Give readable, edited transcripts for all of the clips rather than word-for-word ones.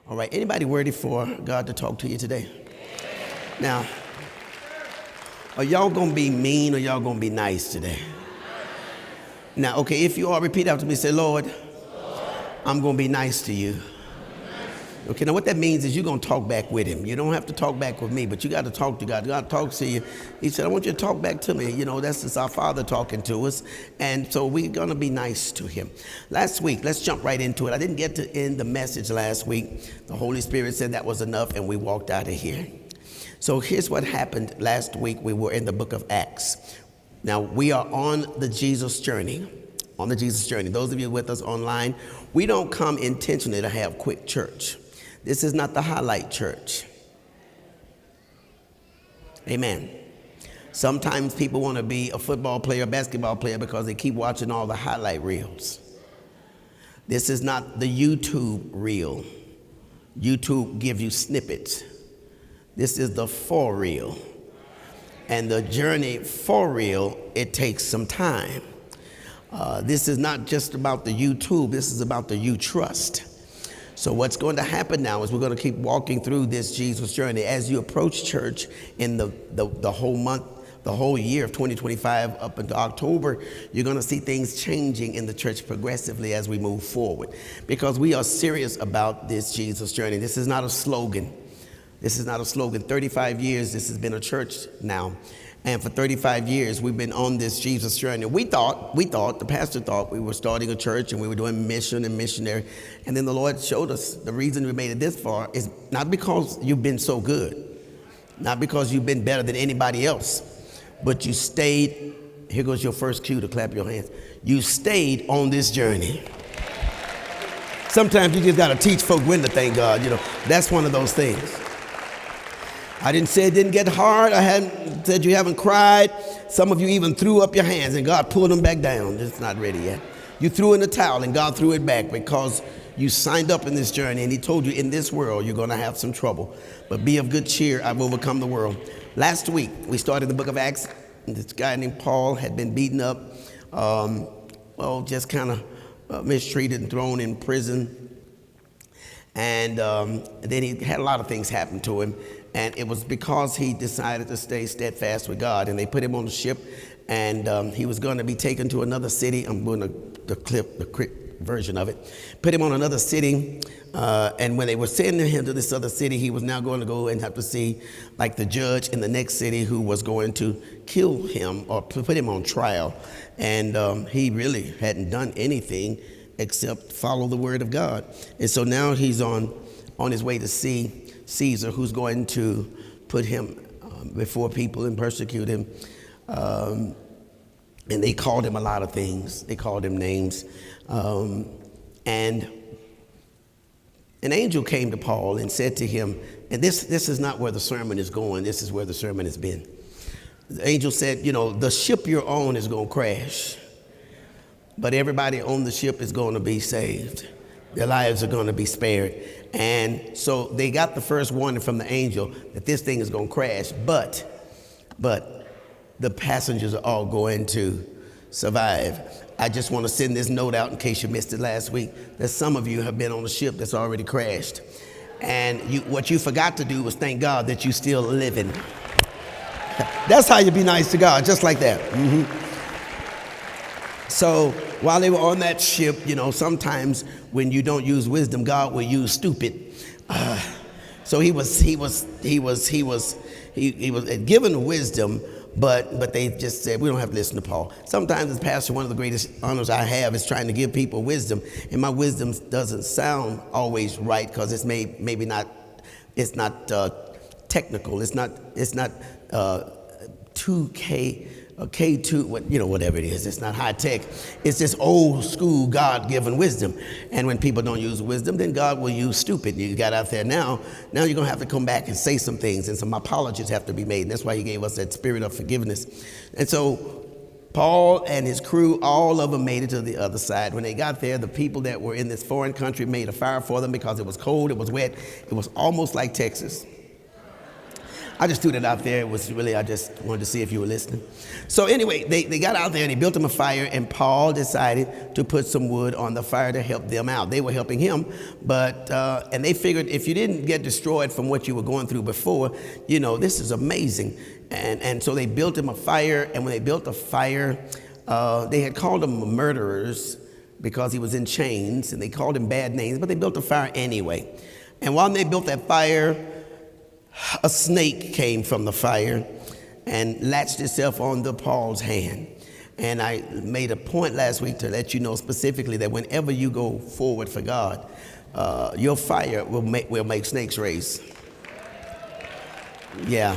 All right, anybody ready for God to talk to you today? Now, are y'all going to be mean or y'all going to be nice today? Now, okay, if you all repeat after me, say, Lord, I'm going to be nice to you. Okay, now what that means is you're going to talk back with him. You don't have to talk back with me, but you got to talk to God. God talks to you. He said, I want you to talk back to me. You know, that's just our Father talking to us. And so we're going to be nice to him. Last week, let's jump right into it. I didn't get to end the message last week. The Holy Spirit said that was enough, and we walked out of here. So here's what happened last week. We were in the book of Acts. Now, we are on the Jesus journey. On the Jesus journey. Those of you with us online, we don't come intentionally to have quick church. This is not the highlight church. Amen. Sometimes people want to be a football player, basketball player because they keep watching all the highlight reels. This is not the YouTube reel. YouTube gives you snippets. This is the for real. And the journey for real, it takes some time. This is not just about the YouTube. This is about the you trust. So what's going to happen now is we're going to keep walking through this Jesus journey. As you approach church in the whole month, the whole year of 2025 up into October, you're going to see things changing in the church progressively as we move forward. Because we are serious about this Jesus journey. This is not a slogan. This is not a slogan. 35 years, this has been a church now. And for 35 years, we've been on this Jesus journey. We thought, the pastor thought we were starting a church and we were doing mission and missionary. And then the Lord showed us the reason we made it this far is not because you've been so good, not because you've been better than anybody else, but you stayed. Here goes your first cue to clap your hands. You stayed on this journey. Sometimes you just got to teach folk when to thank God. You know, that's one of those things. I didn't say it didn't get hard. I hadn't said you haven't cried. Some of you even threw up your hands and God pulled them back down. It's not ready yet. You threw in the towel and God threw it back because you signed up in this journey and he told you in this world you're going to have some trouble. But be of good cheer. I've overcome the world. Last week, we started the book of Acts. This guy named Paul had been beaten up, just kind of mistreated and thrown in prison. And then he had a lot of things happen to him. And it was because he decided to stay steadfast with God. And they put him on the ship, and he was going to be taken to another city. I'm going to clip the quick version of it. Put him on another city, and when they were sending him to this other city, he was now going to go and have to see like the judge in the next city who was going to kill him or put him on trial. And he really hadn't done anything except follow the word of God. And so now he's on his way to see Caesar, who's going to put him before people and persecute him. And they called him a lot of things. They called him names. And an angel came to Paul and said to him, and this is not where the sermon is going. This is where the sermon has been. The angel said, you know, the ship you're on is going to crash, but everybody on the ship is going to be saved. Their lives are going to be spared. And so they got the first warning from the angel that this thing is going to crash, but the passengers are all going to survive. I just want to send this note out in case you missed it last week, that some of you have been on a ship that's already crashed. And what you forgot to do was thank God that you're still living. That's how you be nice to God, just like that. Mm-hmm. So while they were on that ship, you know, sometimes when you don't use wisdom, God will use stupid. So he was given wisdom, but they just said, we don't have to listen to Paul. Sometimes as pastor, one of the greatest honors I have is trying to give people wisdom, and my wisdom doesn't sound always right because it's maybe not, it's not technical, it's not 2K. K2, you know, whatever it is. It's not high tech. It's just old school God-given wisdom. And when people don't use wisdom, then God will use stupid. You got out there now you're going to have to come back and say some things, and some apologies have to be made. And that's why he gave us that spirit of forgiveness. And so Paul and his crew, all of them made it to the other side. When they got there, the people that were in this foreign country made a fire for them because it was cold, it was wet. It was almost like Texas. I just threw that out there. It was really, I just wanted to see if you were listening. So anyway, they got out there and they built him a fire, and Paul decided to put some wood on the fire to help them out. They were helping him, but and they figured if you didn't get destroyed from what you were going through before, you know, this is amazing. And so they built him a fire, and when they built the fire, they had called him murderers because he was in chains, and they called him bad names, but they built a fire anyway. And while they built that fire, a snake came from the fire and latched itself onto Paul's hand. And I made a point last week to let you know specifically that whenever you go forward for God, your fire will make snakes race. Yeah.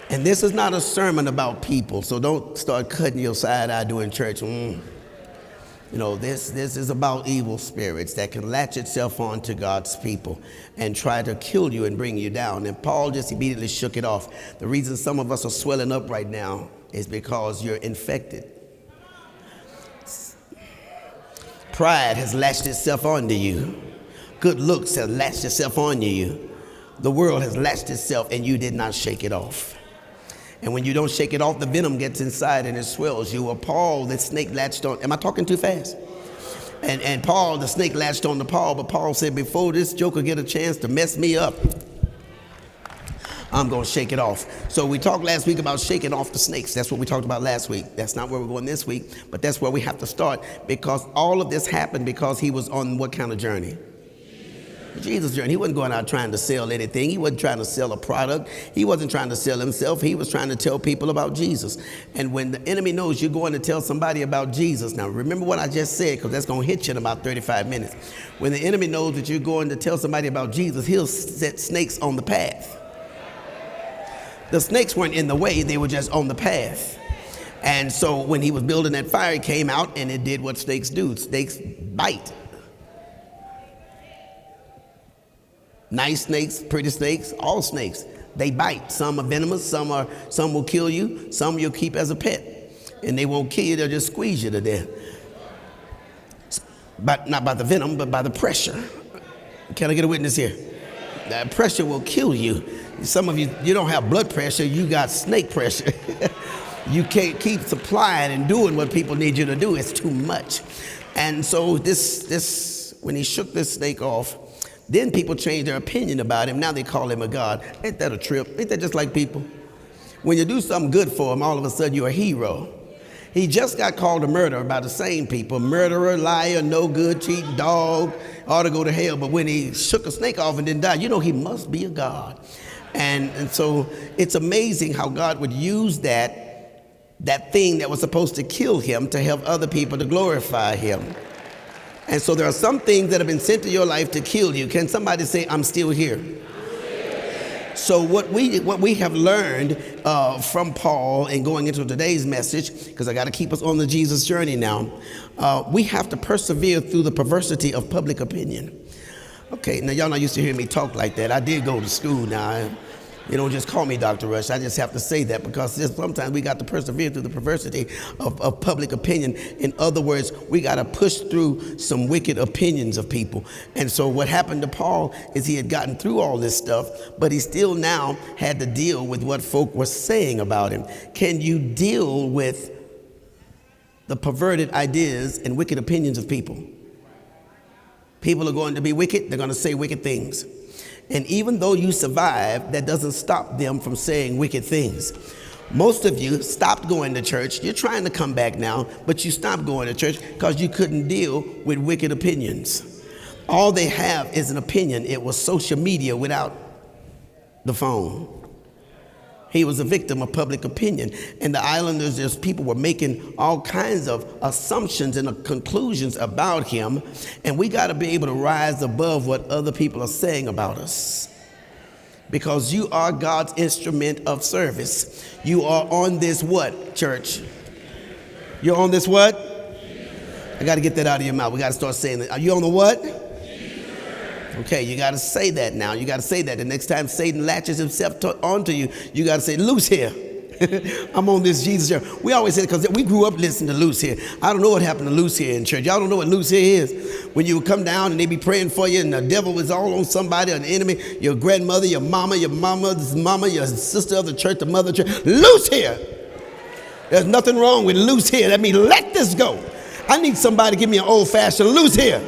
And this is not a sermon about people, so don't start cutting your side eye doing church. You know, this is about evil spirits that can latch itself on to God's people and try to kill you and bring you down. And Paul just immediately shook it off. The reason some of us are swelling up right now is because you're infected. Pride has latched itself onto you. Good looks have latched itself onto you. The world has latched itself, and you did not shake it off. And when you don't shake it off, the venom gets inside and it swells you. Well, Paul, the snake latched on. Am I talking too fast? And Paul, the snake latched on to Paul, but Paul said, before this joker get a chance to mess me up, I'm going to shake it off. So we talked last week about shaking off the snakes. That's what we talked about last week. That's not where we're going this week, but that's where we have to start, because all of this happened because he was on what kind of journey? Jesus' journey. He wasn't going out trying to sell anything. He wasn't trying to sell a product. He wasn't trying to sell himself. He was trying to tell people about Jesus. And when the enemy knows you're going to tell somebody about Jesus, now remember what I just said, because that's going to hit you in about 35 minutes. When the enemy knows that you're going to tell somebody about Jesus, he'll set snakes on the path. The snakes weren't in the way. They were just on the path. And so when he was building that fire, it came out and it did what snakes do. Snakes bite. Nice snakes, pretty snakes, all snakes, they bite. Some are venomous, some will kill you, some you'll keep as a pet. And they won't kill you, they'll just squeeze you to death. But not by the venom, but by the pressure. Can I get a witness here? That pressure will kill you. Some of you don't have blood pressure, you got snake pressure. You can't keep supplying and doing what people need you to do. It's too much. And so this when he shook this snake off, then people changed their opinion about him. Now they call him a god. Ain't that a trip? Ain't that just like people? When you do something good for him, all of a sudden you're a hero. He just got called a murderer by the same people. Murderer, liar, no good, cheating, dog, ought to go to hell. But when he shook a snake off and didn't die, you know he must be a god. And so it's amazing how God would use that thing that was supposed to kill him to help other people to glorify him. And so there are some things that have been sent to your life to kill you. Can somebody say, I'm still here? So what we have learned from Paul and going into today's message, because I got to keep us on the Jesus journey now, we have to persevere through the perversity of public opinion. Okay, now y'all not used to hearing me talk like that. I did go to school now. You don't just call me Dr. Rush. I just have to say that because sometimes we got to persevere through the perversity of public opinion. In other words, we got to push through some wicked opinions of people. And so what happened to Paul is he had gotten through all this stuff, but he still now had to deal with what folk were saying about him. Can you deal with the perverted ideas and wicked opinions of people? People are going to be wicked. They're going to say wicked things. And even though you survive, that doesn't stop them from saying wicked things. Most of you stopped going to church. You're trying to come back now, but you stopped going to church because you couldn't deal with wicked opinions. All they have is an opinion. It was social media without the phone. He was a victim of public opinion. And the islanders, people were making all kinds of assumptions and conclusions about him. And we got to be able to rise above what other people are saying about us. Because you are God's instrument of service. You are on this what, church? You're on this what? I got to get that out of your mouth. We got to start saying that. Are you on the what? Okay, you got to say that now. You got to say that. The next time Satan latches himself onto you, you got to say, loose here. I'm on this Jesus journey. We always say, because we grew up listening to loose here. I don't know what happened to loose here in church. Y'all don't know what loose here is? When you would come down and they be praying for you and the devil was all on somebody, an enemy, your grandmother, your mama's mama, your sister of the church, the mother of the church. Loose here. There's nothing wrong with loose here. That means let this go. I need somebody to give me an old-fashioned loose here.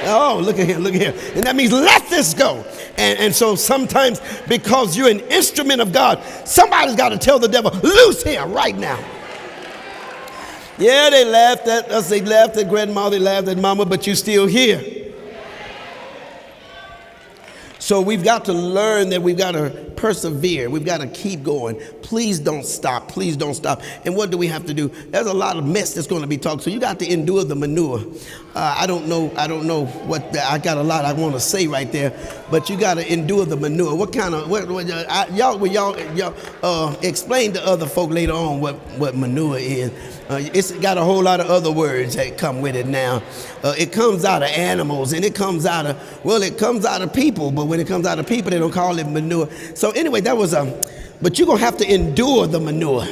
Oh, look at here, look at here. And that means let this go. And so sometimes because you're an instrument of God, somebody's got to tell the devil, loose here right now. Yeah, they laughed at us, they laughed at grandma, they laughed at mama, but you're still here. So we've got to learn that we've got to persevere. We've got to keep going. Please don't stop. Please don't stop. And what do we have to do? There's a lot of mess that's going to be talked. So you got to endure the manure. I don't know what I got a lot I want to say right there, but you got to endure the manure. What kind of y'all explain to other folk later on what manure is. It's got a whole lot of other words that come with it now. It comes out of animals and it comes out of people, but when it comes out of people, they don't call it manure. So anyway, but you're going to have to endure the manure.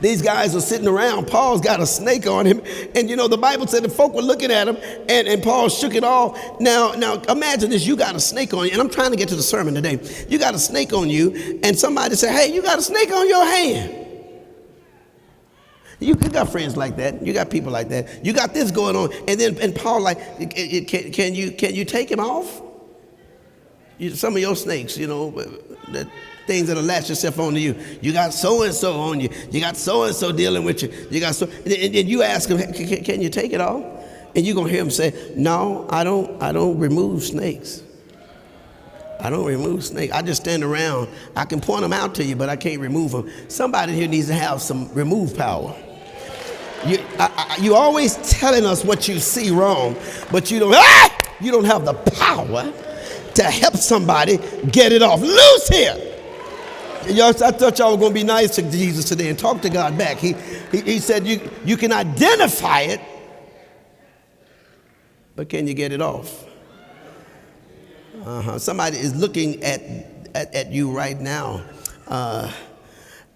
These guys are sitting around. Paul's got a snake on him. And, the Bible said the folk were looking at him, and Paul shook it off. Now, imagine this. You got a snake on you. And I'm trying to get to the sermon today. You got a snake on you, and somebody said, hey, you got a snake on your hand. You got friends like that. You got people like that. You got this going on. And Paul like, can you take him off? Some of your snakes, the things that'll latch yourself onto you. You got so-and-so on you. You got so-and-so dealing with you. You got and you ask him, can you take it off? And you're going to hear him say, no, I don't remove snakes. I don't remove snakes. I just stand around. I can point them out to you, but I can't remove them. Somebody here needs to have some remove power. You always telling us what you see wrong, but you don't have the power to help somebody get it off. Loose here. I thought y'all were going to be nice to Jesus today and talk to God back. He said you can identify it, but can you get it off? Somebody is looking at you right now,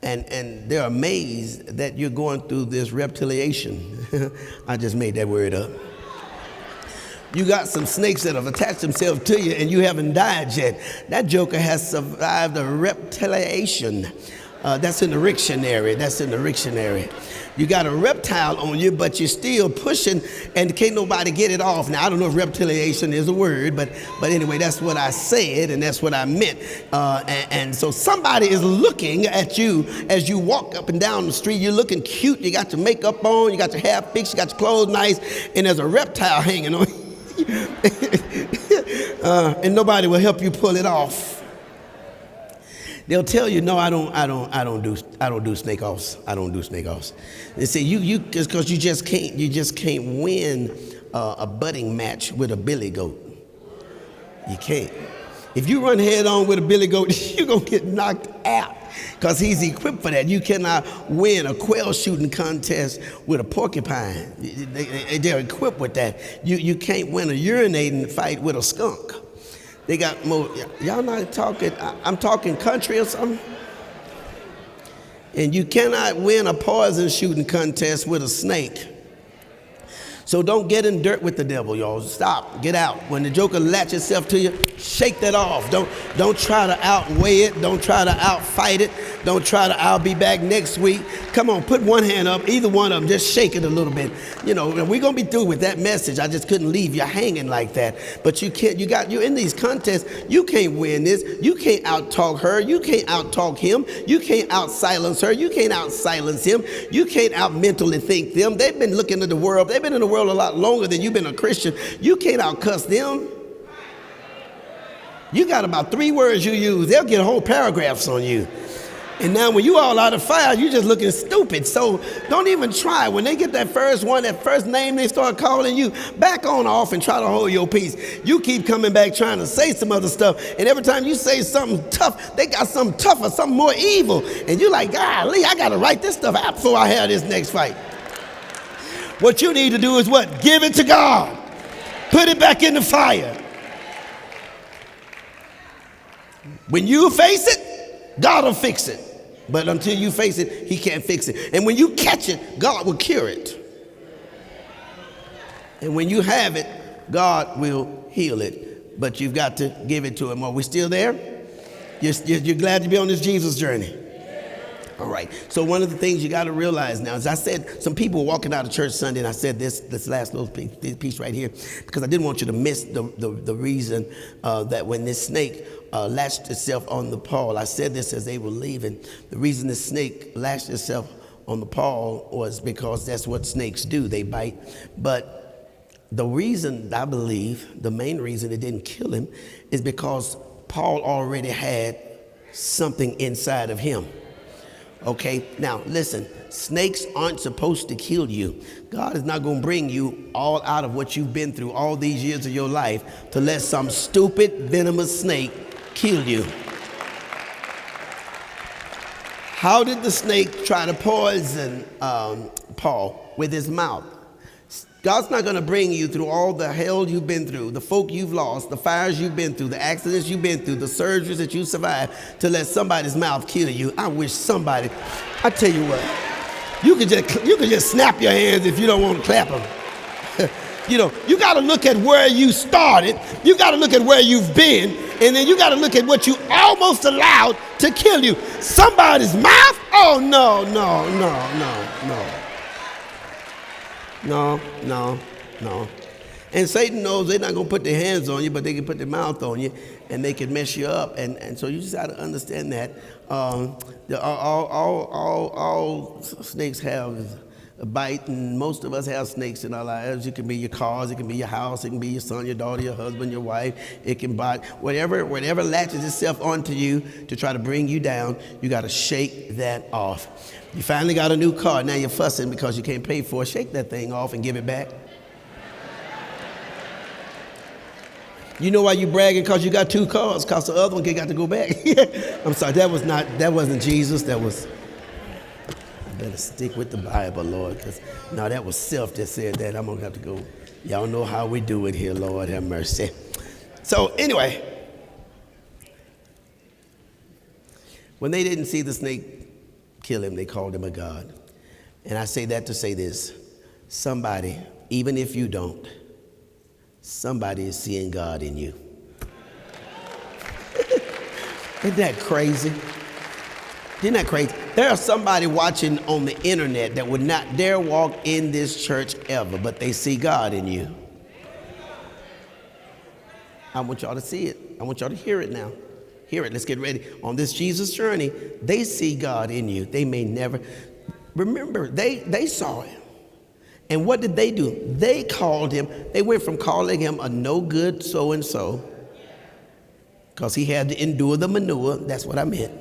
and they're amazed that you're going through this reptiliation. I just made that word up. You got some snakes that have attached themselves to you and you haven't died yet. That joker has survived a reptiliation. That's in the dictionary. You got a reptile on you, but you're still pushing and can't nobody get it off. Now, I don't know if reptiliation is a word, but anyway, that's what I said and that's what I meant. And so somebody is looking at you as you walk up and down the street. You're looking cute. You got your makeup on. You got your hair fixed. You got your clothes nice. And there's a reptile hanging on you. And nobody will help you pull it off. They'll tell you, no, I don't do snake offs. I don't do snake offs. They say you just because you just can't win a butting match with a billy goat. You can't. If you run head on with a billy goat, you're gonna get knocked out because he's equipped for that. You cannot win a quail shooting contest with a porcupine. They're equipped with that. You can't win a urinating fight with a skunk. They got more. Y'all not talking. I'm talking country or something. And you cannot win a poison shooting contest with a snake. So don't get in dirt with the devil, y'all. Stop. Get out. When the joker latch itself to you, shake that off. Don't try to outweigh it. Don't try to outfight it. Don't try to, I'll be back next week. Come on, put one hand up. Either one of them, just shake it a little bit. We're going to be through with that message. I just couldn't leave you hanging like that. But you can't, you're in these contests. You can't win this. You can't out-talk her. You can't out-talk him. You can't out-silence her. You can't out-silence him. You can't out-mentally think them. They've been looking at the world. They've been in the world a lot longer than you've been a Christian. You can't out-cuss them. You got about 3 words you use. They'll get whole paragraphs on you. And now when you all out of fire, you just looking stupid. So don't even try. When they get that first one, that first name they start calling you, back on off and try to hold your peace. You keep coming back trying to say some other stuff. And every time you say something tough, they got something tougher, something more evil. And you're like, golly, I got to write this stuff out before I have this next fight. What you need to do is what? Give it to God. Put it back in the fire. When you face it, God will fix it. But until you face it, he can't fix it. And when you catch it, God will cure it. And when you have it, God will heal it. But you've got to give it to him. Are we still there? You're glad to be on this Jesus journey? All right. So one of the things you got to realize now, as I said, some people were walking out of church Sunday, and I said this last little piece right here, because I didn't want you to miss the reason that when this snake latched itself on the pole, I said this as they were leaving. The reason the snake latched itself on the pole was because that's what snakes do. They bite. But the reason, I believe, the main reason it didn't kill him is because Paul already had something inside of him. Okay, now listen, snakes aren't supposed to kill you. God is not going to bring you all out of what you've been through all these years of your life to let some stupid, venomous snake kill you. How did the snake try to poison Paul? With his mouth. God's not going to bring you through all the hell you've been through, the folk you've lost, the fires you've been through, the accidents you've been through, the surgeries that you survived to let somebody's mouth kill you. I wish somebody, I tell you what, you could just snap your hands if you don't want to clap them. You know, you got to look at where you started. You got to look at where you've been. And then you got to look at what you almost allowed to kill you. Somebody's mouth? Oh, no. No. And Satan knows they're not going to put their hands on you, but they can put their mouth on you, and they can mess you up. And so you just got to understand that all snakes have a bite, and most of us have snakes in our lives. It can be your cars, it can be your house, it can be your son, your daughter, your husband, your wife. It can bite. Whatever latches itself onto you to try to bring you down, you got to shake that off. You finally got a new car. Now you're fussing because you can't pay for it. Shake that thing off and give it back. You know why you bragging? Because you got two cars, because the other one got to go back. I'm sorry, that wasn't Jesus. That was, I better stick with the Bible, Lord, because no, that was self that said that. I'm going to have to go. Y'all know how we do it here, Lord have mercy. So anyway, when they didn't see the snake kill him, they called him a god. And I say that to say this: somebody, even if you don't, somebody is seeing God in you. Isn't that crazy? Isn't that crazy? There's somebody watching on the internet that would not dare walk in this church ever, but they see God in you. I want y'all to see it. I want y'all to hear it now. Hear it. Let's get ready. On this Jesus journey, they see God in you. They may never. Remember, they saw him. And what did they do? They called him. They went from calling him a no good so-and-so, because he had to endure the manure. That's what I meant.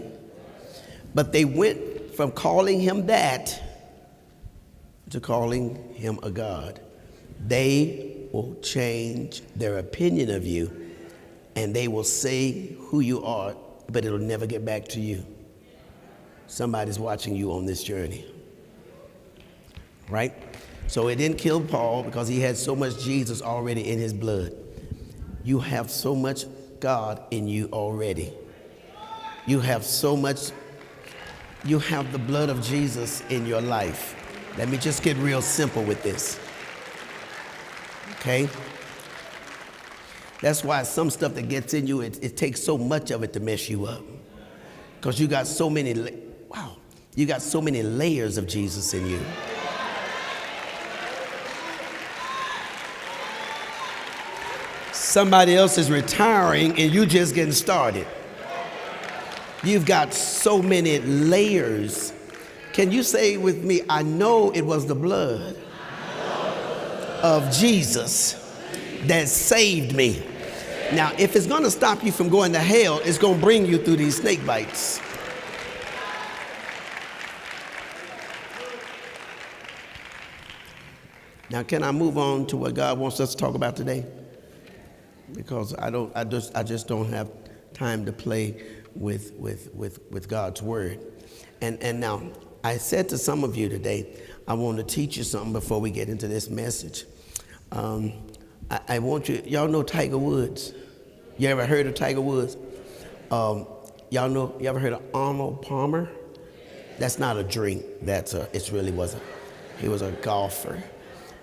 But they went from calling him that to calling him a god. They will change their opinion of you, and they will say who you are, but it'll never get back to you. Somebody's watching you on this journey, right? So it didn't kill Paul because he had so much Jesus already in his blood. You have so much God in you already. You have so much, you have the blood of Jesus in your life. Let me just get real simple with this. Okay? That's why some stuff that gets in you, it takes so much of it to mess you up. Because you got so many, you got so many layers of Jesus in you. Somebody else is retiring and you just getting started. You've got so many layers. Can you say with me, I know it was the blood of Jesus that saved me. Now, if it's going to stop you from going to hell, it's going to bring you through these snake bites. Now, can I move on to what God wants us to talk about today? Because I just don't have time to play with God's word. And now, I said to some of you today, I want to teach you something before we get into this message. I want you, y'all know Tiger Woods. You ever heard of Tiger Woods? Y'all know, you ever heard of Arnold Palmer? That's not a drink. He was a golfer.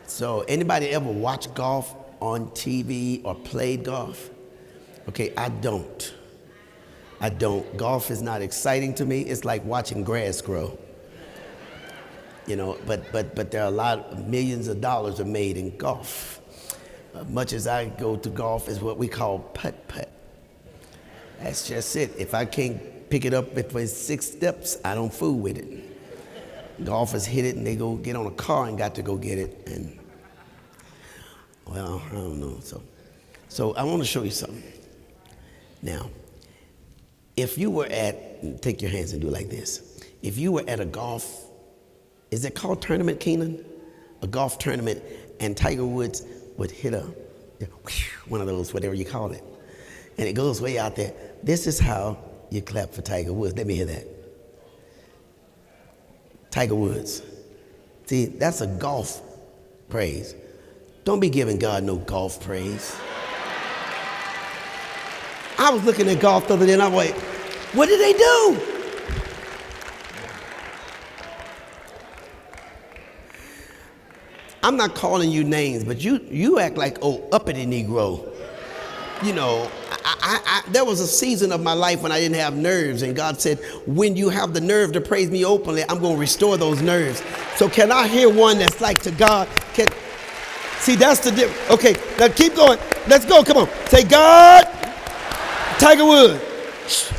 So anybody ever watch golf on TV or played golf? Okay, I don't. Golf is not exciting to me. It's like watching grass grow. But there are a lot of millions of dollars are made in golf. Much as I go to golf is what we call putt-putt. That's just it. If I can't pick it up with 6 steps, I don't fool with it. Golfers hit it and they go get on a car and got to go get it. And, well, I don't know. So I want to show you something. Now, if you were take your hands and do it like this. If you were at a golf, is it called tournament, Keenan? A golf tournament, and Tiger Woods would hit one of those, whatever you call it, and it goes way out there. This is how you clap for Tiger Woods. Let me hear that. Tiger Woods. See, that's a golf praise. Don't be giving God no golf praise. I was looking at golf the other day and I'm like, what did they do? I'm not calling you names, but you act like, uppity Negro. There was a season of my life when I didn't have nerves, and God said, when you have the nerve to praise me openly, I'm going to restore those nerves. So can I hear one that's like to God? See, that's the difference. Okay, now keep going. Let's go. Come on. Say, God, Tiger Woods.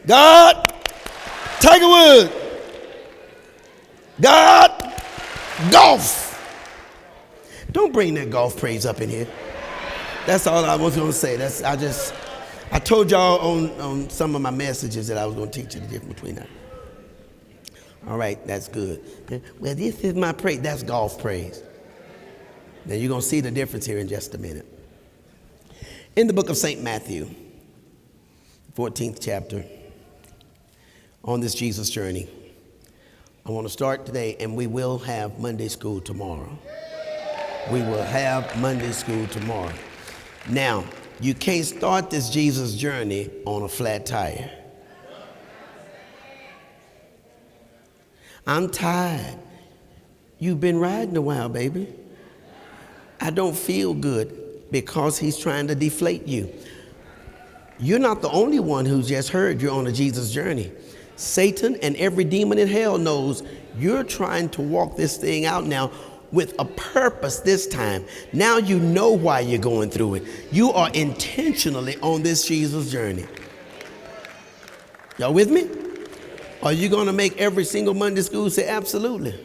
God, Tiger Woods. God, golf. Don't bring that golf praise up in here. That's all I was going to say. I told y'all on some of my messages that I was going to teach you the difference between that. All right, that's good. Well, this is my praise. That's golf praise. Now you're going to see the difference here in just a minute. In the book of St. Matthew, 14th chapter, on this Jesus journey, I want to start today, and we will have Monday school tomorrow. We will have Monday school tomorrow. Now, you can't start this Jesus journey on a flat tire. I'm tired. You've been riding a while, baby. I don't feel good, because he's trying to deflate you. You're not the only one who's just heard you're on a Jesus journey. Satan and every demon in hell knows you're trying to walk this thing out now with a purpose this time. Now you know why you're going through it. You are intentionally on this Jesus journey. Y'all with me? Are you going to make every single Monday school say absolutely?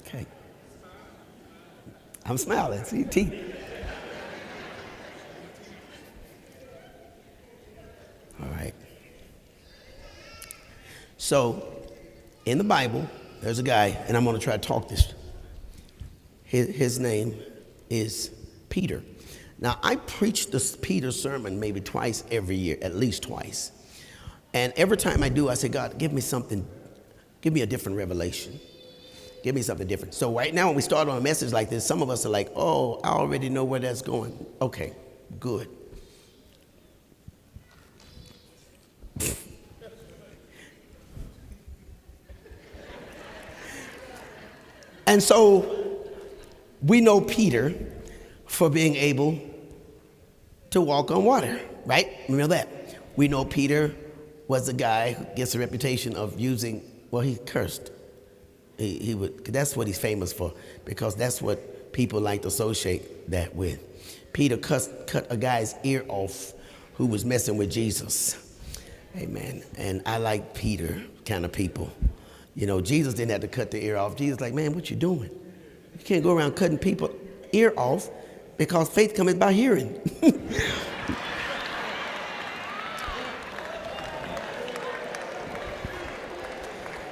Okay. I'm smiling. See teeth. All right. So, in the Bible, there's a guy, and I'm going to try to talk this. His name is Peter. Now, I preach this Peter sermon maybe twice every year, at least twice. And every time I do, I say, God, give me something, give me a different revelation. Give me something different. So right now, when we start on a message like this, some of us are like, oh, I already know where that's going. Okay, good. And so we know Peter for being able to walk on water, right? Remember that. We know Peter was the guy who gets a reputation of using, well, he cursed. He would. That's what he's famous for, because that's what people like to associate that with. Peter cut a guy's ear off who was messing with Jesus. Amen. And I like Peter kind of people. You know, Jesus didn't have to cut the ear off. Jesus like, man, what you doing? You can't go around cutting people ear off, because faith cometh by hearing.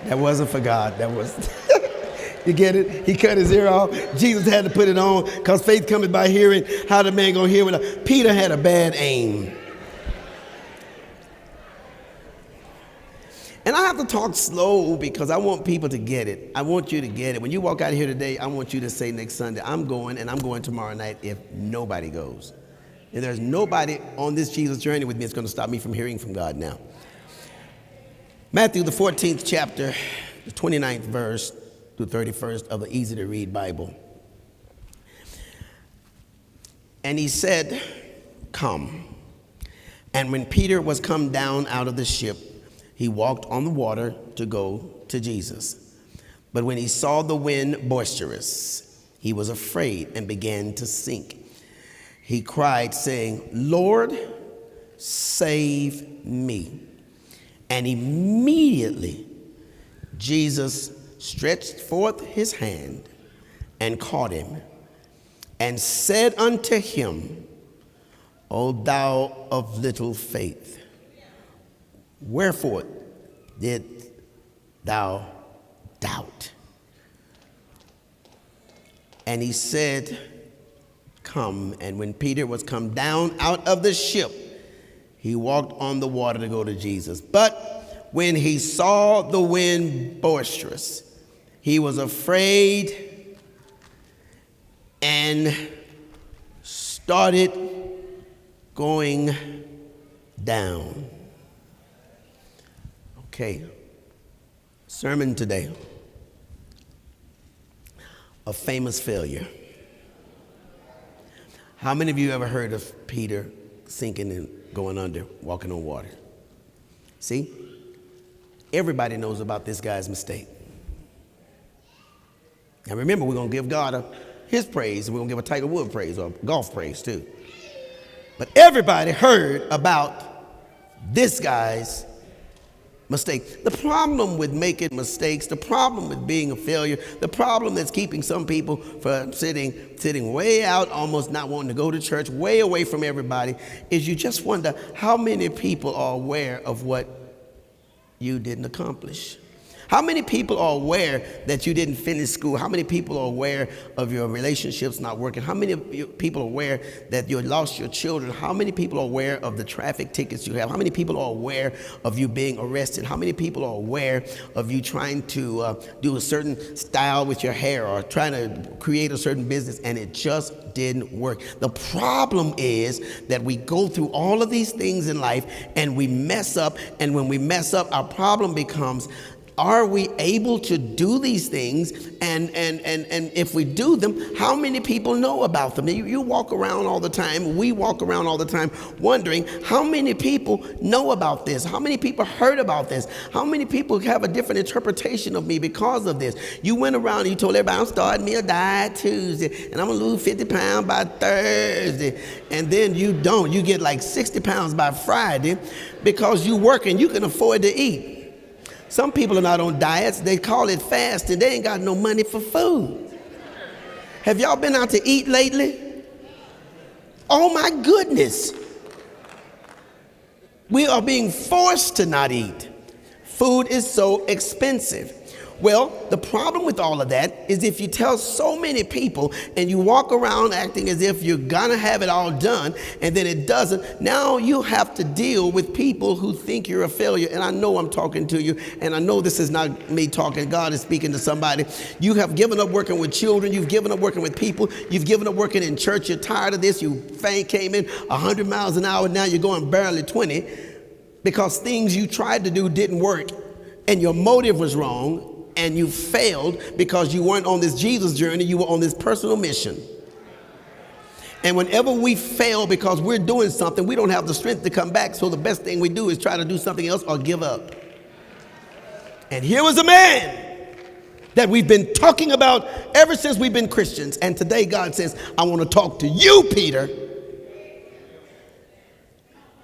That wasn't for God. That was, you get it? He cut his ear off. Jesus had to put it on, because faith cometh by hearing. How the man gonna hear without? Peter had a bad aim. And I have to talk slow because I want people to get it. I want you to get it. When you walk out of here today, I want you to say next Sunday, I'm going, and I'm going tomorrow night if nobody goes. And there's nobody on this Jesus journey with me that's going to stop me from hearing from God now. Matthew, the 14th chapter, the 29th verse through 31st of the easy-to-read Bible. And he said, come. And when Peter was come down out of the ship, he walked on the water to go to Jesus. But when he saw the wind boisterous, he was afraid and began to sink. He cried, saying, Lord, save me. And immediately Jesus stretched forth his hand and caught him and said unto him, O thou of little faith, wherefore didst thou doubt? And he said, come. And when Peter was come down out of the ship, he walked on the water to go to Jesus. But when he saw the wind boisterous, he was afraid and started going down. Okay, sermon today, a famous failure. How many of you ever heard of Peter sinking and going under, walking on water? See, everybody knows about this guy's mistake. Now remember, we're going to give God his praise, and we're going to give a Tiger Woods praise or golf praise too. But everybody heard about this guy's mistake. The problem with making mistakes, the problem with being a failure, the problem that's keeping some people from sitting way out, almost not wanting to go to church, way away from everybody, is you just wonder how many people are aware of what you didn't accomplish. How many people are aware that you didn't finish school? How many people are aware of your relationships not working? How many people are aware that you lost your children? How many people are aware of the traffic tickets you have? How many people are aware of you being arrested? How many people are aware of you trying to do a certain style with your hair or trying to create a certain business and it just didn't work? The problem is that we go through all of these things in life and we mess up, and when we mess up, our problem becomes, are we able to do these things? And if we do them, how many people know about them? You walk around all the time, we walk around all the time wondering how many people know about this? How many people heard about this? How many people have a different interpretation of me because of this? You went around and you told everybody, I'm starting me a diet Tuesday and I'm gonna lose 50 pounds by Thursday. And then you don't. You get like 60 pounds by Friday because you work and you can afford to eat. Some people are not on diets. They call it fasting. They ain't got no money for food. Have y'all been out to eat lately? Oh my goodness. We are being forced to not eat. Food is so expensive. Well, the problem with all of that is if you tell so many people and you walk around acting as if you're gonna have it all done and then it doesn't, now you have to deal with people who think you're a failure. And I know I'm talking to you, and I know this is not me talking, God is speaking to somebody. You have given up working with children, you've given up working with people, you've given up working in church, you're tired of this, you came in 100 miles an hour, now you're going barely 20 because things you tried to do didn't work and your motive was wrong. And you failed because you weren't on this Jesus journey, you were on this personal mission. And whenever we fail because we're doing something, we don't have the strength to come back, so the best thing we do is try to do something else or give up. And here was a man that we've been talking about ever since we've been Christians. And today God says, I want to talk to you, Peter.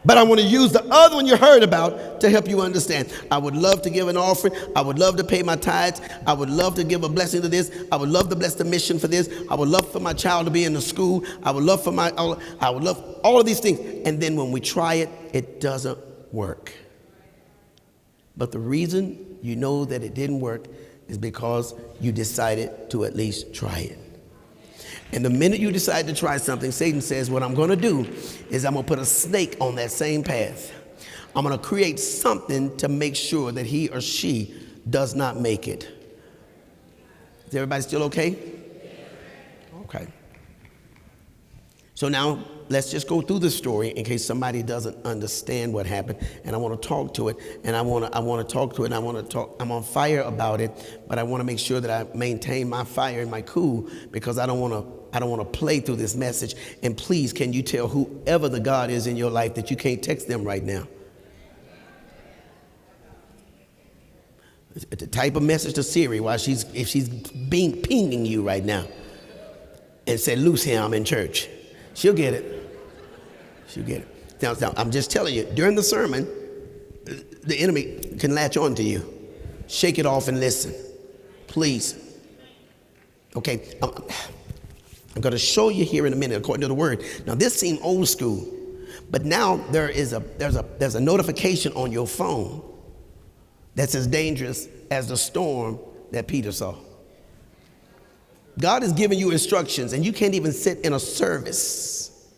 But I want to use the other one you heard about to help you understand. I would love to give an offering. I would love to pay my tithes. I would love to give a blessing to this. I would love to bless the mission for this. I would love for my child to be in the school. I would love all of these things. And then when we try it, it doesn't work. But the reason you know that it didn't work is because you decided to at least try it. And the minute you decide to try something, Satan says, what I'm going to do is I'm going to put a snake on that same path. I'm going to create something to make sure that he or she does not make it. Is everybody still okay? Okay. So now let's just go through the story in case somebody doesn't understand what happened, and I want to talk to it, and I want to talk to it, and I'm on fire about it, but I want to make sure that I maintain my fire and my cool, because I don't want to play through this message. And please, can you tell whoever the God is in your life that you can't text them right now? The type of message to Siri while if she's pinging you right now and say, loose him, I'm in church. She'll get it. She'll get it. Now, I'm just telling you, during the sermon, the enemy can latch on to you. Shake it off and listen. Please. Okay, I'm going to show you here in a minute, according to the word. Now, this seemed old school, but now there's a notification on your phone that's as dangerous as the storm that Peter saw. God is giving you instructions, and you can't even sit in a service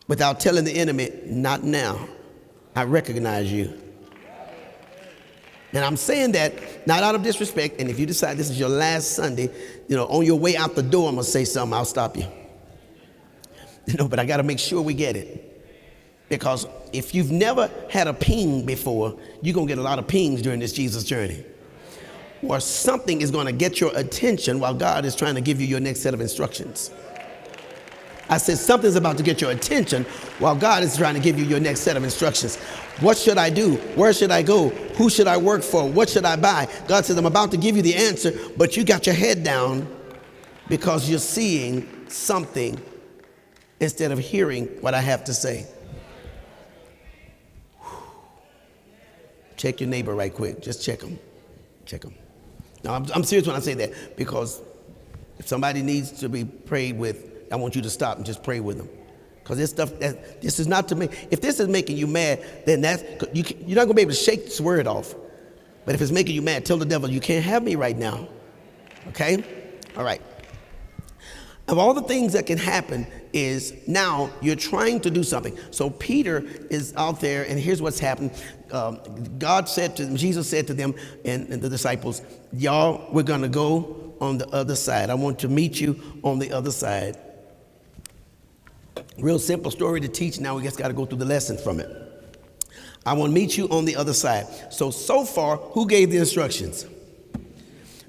without telling the enemy, not now. I recognize you. And I'm saying that not out of disrespect, and if you decide this is your last Sunday, on your way out the door, I'm going to say something, I'll stop you. But I got to make sure we get it. Because if you've never had a ping before, you're going to get a lot of pings during this Jesus journey. Or something is going to get your attention while God is trying to give you your next set of instructions. I said something's about to get your attention while God is trying to give you your next set of instructions. What should I do? Where should I go? Who should I work for? What should I buy? God says, I'm about to give you the answer, but you got your head down because you're seeing something instead of hearing what I have to say. Check your neighbor right quick. Just check them. Check them. Now, I'm serious when I say that, because if somebody needs to be prayed with, I want you to stop and just pray with them. Because this is not to make, if this is making you mad, then you're not going to be able to shake this word off. But if it's making you mad, tell the devil, you can't have me right now. Okay? All right. Of all the things that can happen is now you're trying to do something. So Peter is out there, and here's what's happened. Jesus said to them and the disciples, y'all, we're going to go on the other side. I want to meet you on the other side. Real simple story to teach. Now we just got to go through the lesson from it. I want to meet you on the other side. So far, who gave the instructions?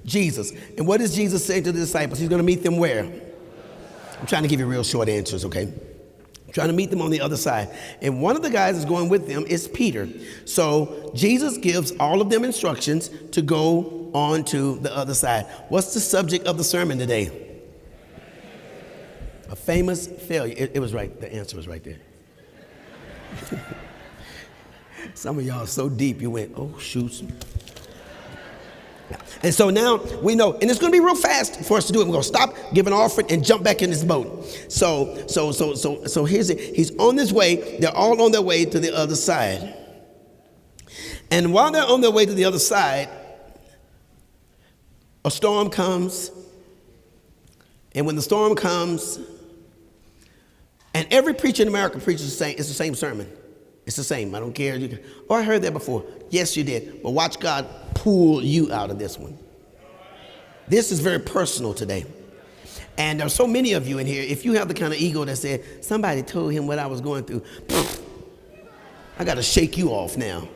Jesus. And what is Jesus saying to the disciples? He's going to meet them where? I'm trying to give you real short answers, okay? I'm trying to meet them on the other side. And one of the guys that's going with them is Peter. So Jesus gives all of them instructions to go on to the other side. What's the subject of the sermon today? A famous failure. It was right. The answer was right there. Some of y'all are so deep, you went, oh, shoot. And so now we know, and it's going to be real fast for us to do it. We're going to stop, give an offering, and jump back in this boat. So here's it. He's on his way. They're all on their way to the other side. And while they're on their way to the other side, a storm comes. And when the storm comes, and every preacher in America preaches the same, it's the same sermon. It's the same. I don't care. I heard that before. Yes, you did. But watch God pull you out of this one. This is very personal today. And there's so many of you in here. If you have the kind of ego that said, somebody told him what I was going through, I got to shake you off now.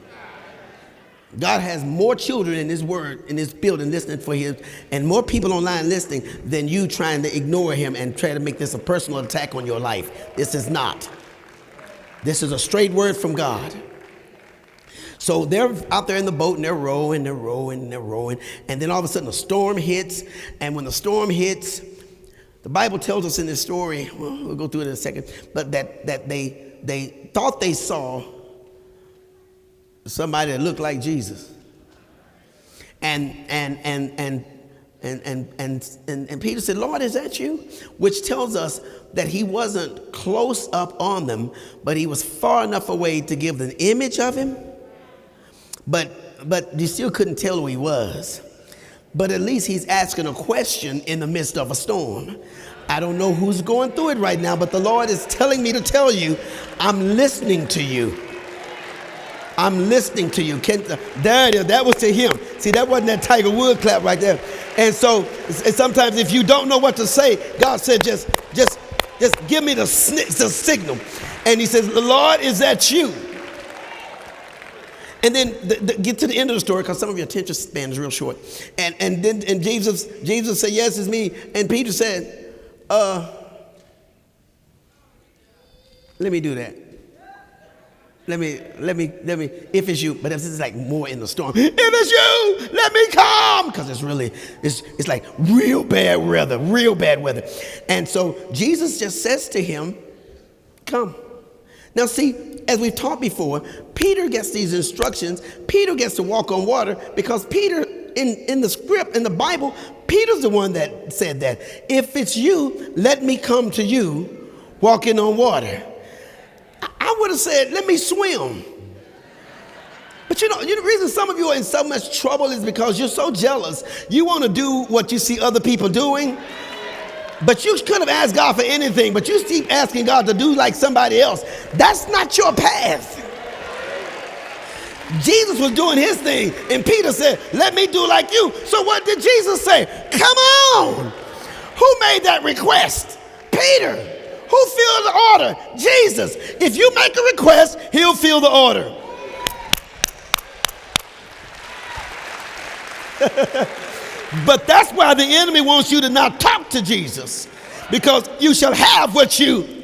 God has more children in his word, in this building listening for him, and more people online listening than you trying to ignore him and try to make this a personal attack on your life. This is not. This is a straight word from God. So they're out there in the boat, and they're rowing. And then all of a sudden a storm hits. And when the storm hits, the Bible tells us in this story, well, we'll go through it in a second, but that they thought they saw somebody that looked like Jesus. And Peter said, Lord, is that you? Which tells us that he wasn't close up on them, but he was far enough away to give an image of him. But you still couldn't tell who he was. But at least he's asking a question in the midst of a storm. I don't know who's going through it right now, but the Lord is telling me to tell you, I'm listening to you. I'm listening to you. There it is. That was to him. See, that wasn't that Tiger Woods clap right there. And so sometimes if you don't know what to say, God said, just give me the signal. And he says, Lord, is that you? And then get to the end of the story, because some of your attention span is real short. And Jesus said, yes, it's me. And Peter said, let me do that. Let me, if it's you, but this is like more in the storm. If it's you, let me come. Because it's like real bad weather. And so Jesus just says to him, come. Now see, as we've taught before, Peter gets these instructions. Peter gets to walk on water because Peter, in the script, in the Bible, Peter's the one that said that. If it's you, let me come to you walking on water. I would have said, let me swim. But the reason some of you are in so much trouble is because you're so jealous. You want to do what you see other people doing. But you could have asked God for anything, but you keep asking God to do like somebody else. That's not your path. Jesus was doing his thing, and Peter said, let me do like you. So what did Jesus say? Come on. Who made that request? Peter. Who filled the order? Jesus. If you make a request, he'll fill the order. But that's why the enemy wants you to not talk to Jesus, because you shall have what you say.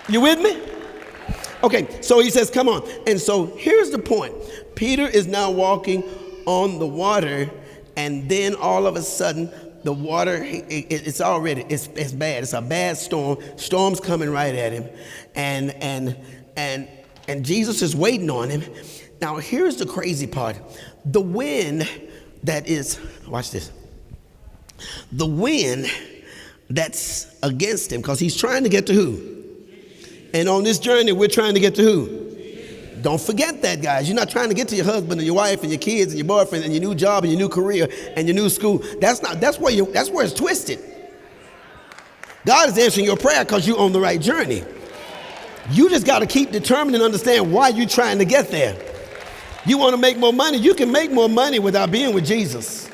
You with me? Okay, so he says, come on. And so here's the point. Peter is now walking on the water, and then all of a sudden, the water, it's bad. It's a bad storm. Storm's coming right at him. And Jesus is waiting on him. Now, here's the crazy part. The wind that is, watch this. The wind that's against him, because he's trying to get to who? And on this journey, we're trying to get to who? Don't forget that, guys. You're not trying to get to your husband and your wife and your kids and your boyfriend and your new job and your new career and your new school. That's where it's twisted. God is answering your prayer because you're on the right journey. You just got to keep determined and understand why you're trying to get there. You want to make more money? You can make more money without being with Jesus.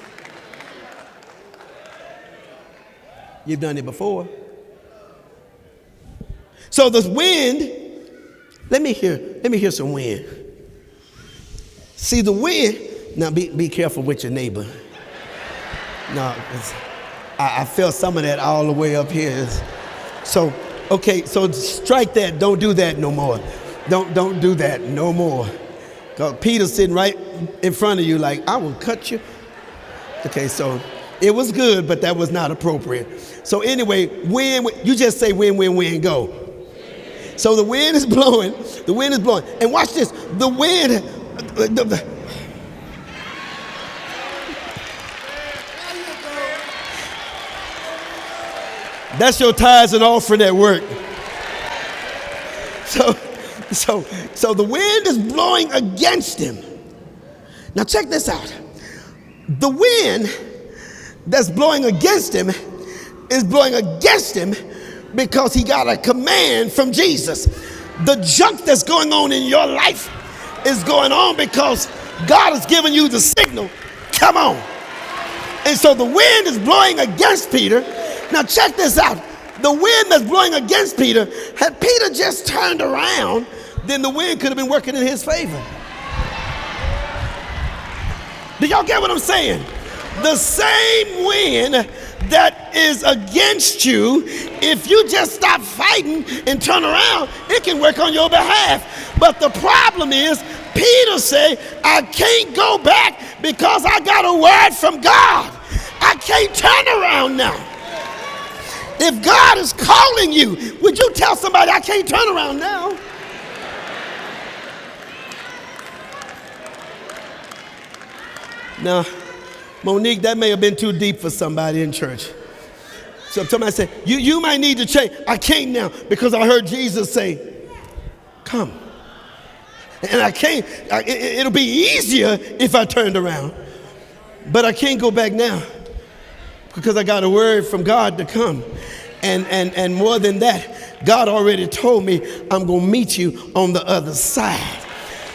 You've done it before. So the wind, let me hear some wind. See the wind, now be careful with your neighbor. No, I felt some of that all the way up here. So strike that. Don't do that no more. Don't do that no more. Because Peter's sitting right in front of you like, I will cut you. Okay, so it was good, but that was not appropriate. So anyway, wind, you just say wind, go. So the wind is blowing. And watch this. The wind, that's your tithes and offering at work. So the wind is blowing against him. Now check this out. The wind that's blowing against him is blowing against him because he got a command from Jesus. The junk that's going on in your life is going on because God has given you the signal, come on. And so the wind is blowing against Peter. Now check this out. The wind that's blowing against Peter, had Peter just turned around, then the wind could have been working in his favor. Do y'all get what I'm saying? The same wind that is against you, if you just stop fighting and turn around, it can work on your behalf. But the problem is, Peter said, I can't go back because I got a word from God. I can't turn around now. If God is calling you, would you tell somebody, I can't turn around now? Now, Monique, that may have been too deep for somebody in church. So somebody said, you might need to change. I can't now because I heard Jesus say, come. And I can't, it'll be easier if I turned around. But I can't go back now because I got a word from God to come. And more than that, God already told me I'm going to meet you on the other side.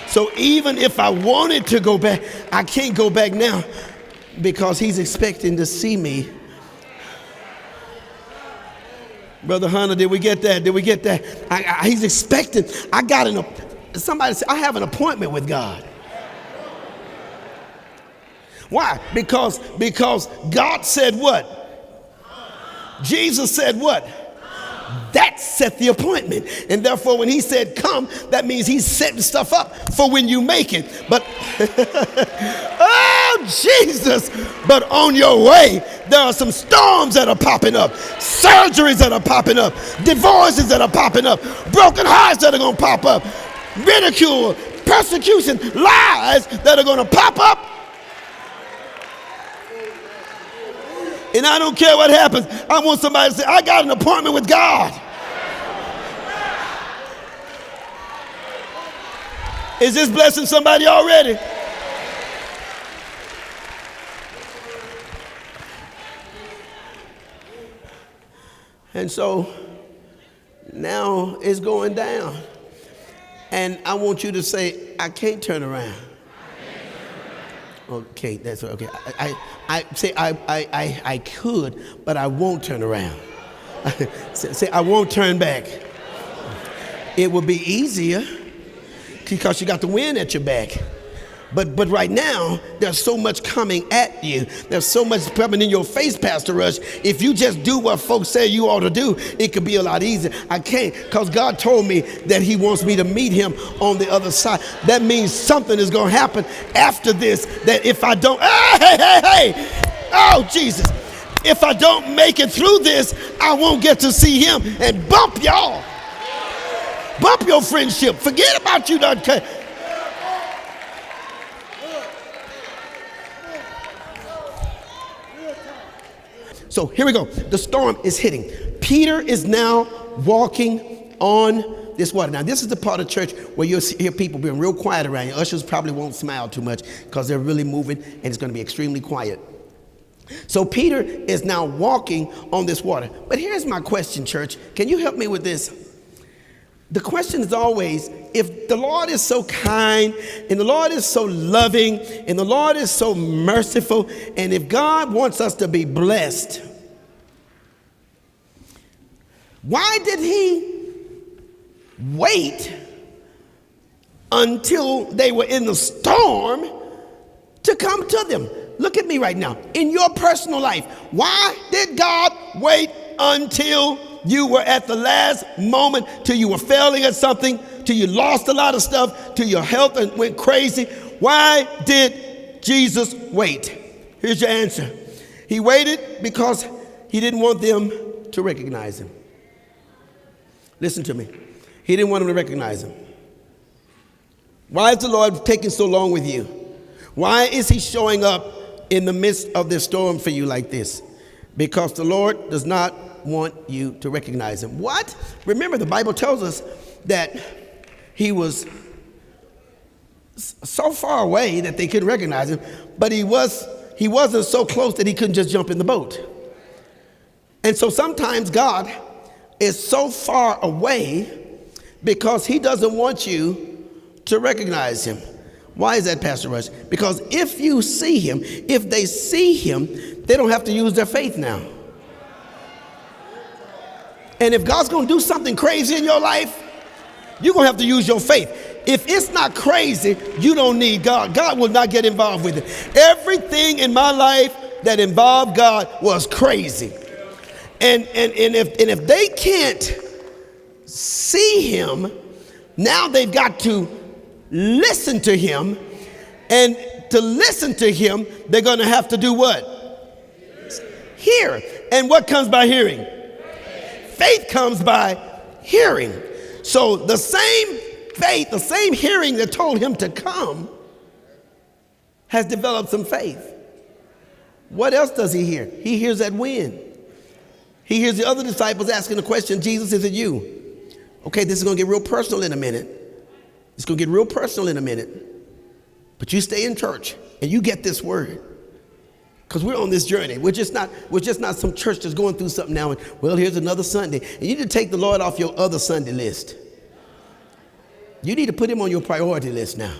So even if I wanted to go back, I can't go back now because he's expecting to see me. Brother Hunter, did we get that? Did we get that? He's expecting. Somebody said, I have an appointment with God. Why? Because God said what? Jesus said what? That set the appointment. And therefore, when he said come, that means he's setting stuff up for when you make it. But, oh, Jesus. But on your way, there are some storms that are popping up, surgeries that are popping up, divorces that are popping up, broken hearts that are going to pop up, ridicule, persecution, lies that are going to pop up. And I don't care what happens. I want somebody to say, I got an appointment with God. Is this blessing somebody already? And so now it's going down. And I want you to say, I can't turn around. Okay, that's okay. I say I could, but I won't turn around. Say I won't turn back. It will be easier because you got the wind at your back. But right now, there's so much coming at you. There's so much coming in your face, Pastor Rush. If you just do what folks say you ought to do, it could be a lot easier. I can't, because God told me that he wants me to meet him on the other side. That means something is going to happen after this, that if I don't, hey, oh, Jesus. If I don't make it through this, I won't get to see him and bump y'all. Bump your friendship. Forget about you. So here we go. The storm is hitting. Peter is now walking on this water. Now, this is the part of church where you'll hear people being real quiet around you. Ushers probably won't smile too much because they're really moving and it's going to be extremely quiet. So Peter is now walking on this water. But here's my question, church. Can you help me with this? The question is always, if the Lord is so kind and the Lord is so loving and the Lord is so merciful, and if God wants us to be blessed, why did he wait until they were in the storm to come to them? Look at me right now. In your personal life, why did God wait until you were at the last moment, till you were failing at something, till you lost a lot of stuff, till your health went crazy? Why did Jesus wait? Here's your answer. He waited because he didn't want them to recognize him. Listen to me. He didn't want them to recognize him. Why is the Lord taking so long with you? Why is he showing up in the midst of this storm for you like this? Because the Lord does not want you to recognize him. What? Remember, the Bible tells us that he was so far away that they couldn't recognize him, but he wasn't so close that he couldn't just jump in the boat. And so sometimes God is so far away because he doesn't want you to recognize him. Why is that, Pastor Rush? Because if you see him, if they see him, they don't have to use their faith now. And if God's going to do something crazy in your life, you're going to have to use your faith. If it's not crazy, you don't need God. God will not get involved with it. Everything in my life that involved God was crazy. And if they can't see him, now they've got to listen to him. And to listen to him, they're going to have to do what? Hear. And what comes by hearing? Faith comes by hearing. So the same faith, the same hearing that told him to come has developed some faith. What else does he hear? He hears that wind. He hears the other disciples asking the question, Jesus, is it you? Okay, this is going to get real personal in a minute. It's going to get real personal in a minute. But you stay in church and you get this word. Because we're on this journey. We're just not some church that's going through something now and, well, here's another Sunday. And you need to take the Lord off your other Sunday list. You need to put him on your priority list now.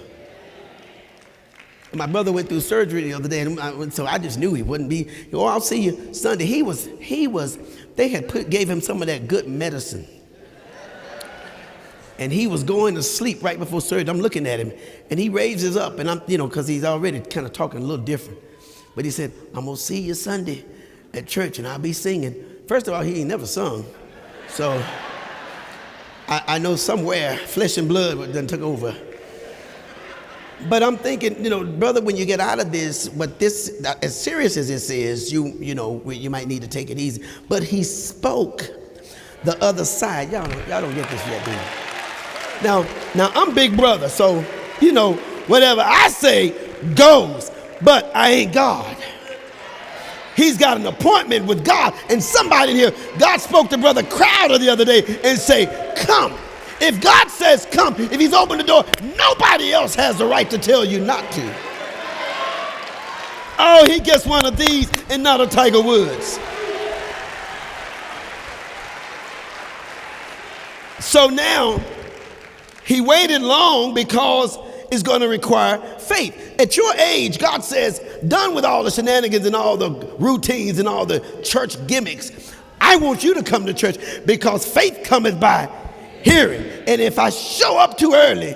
My brother went through surgery the other day, and so I just knew he wouldn't be, oh, I'll see you Sunday. They had gave him some of that good medicine. And he was going to sleep right before surgery. I'm looking at him, and he raises up, and I'm, because he's already kind of talking a little different. But he said, I'm going to see you Sunday at church, and I'll be singing. First of all, he ain't never sung. So I know somewhere flesh and blood done took over. But I'm thinking, brother, when you get out of this, as serious as this is, you might need to take it easy. But he spoke the other side. Y'all don't get this yet, do you? Now I'm big brother, so, whatever I say goes. But I ain't God. He's got an appointment with God. And somebody in here, God spoke to Brother Crowder the other day and say, come. If God says come, if he's opened the door, nobody else has the right to tell you not to. Oh, he gets one of these and not a Tiger Woods. So now, he waited long because it's going to require faith. At your age, God says, done with all the shenanigans and all the routines and all the church gimmicks. I want you to come to church because faith cometh by hearing. And if I show up too early,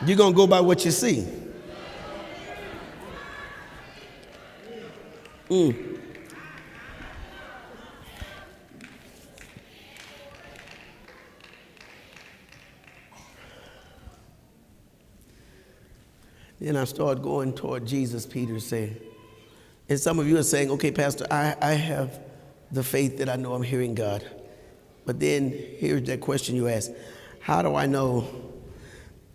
you're going to go by what you see. Then I started going toward Jesus, Peter said. And some of you are saying, okay, Pastor, I have the faith that I know I'm hearing God. But then here's that question you asked. How do I know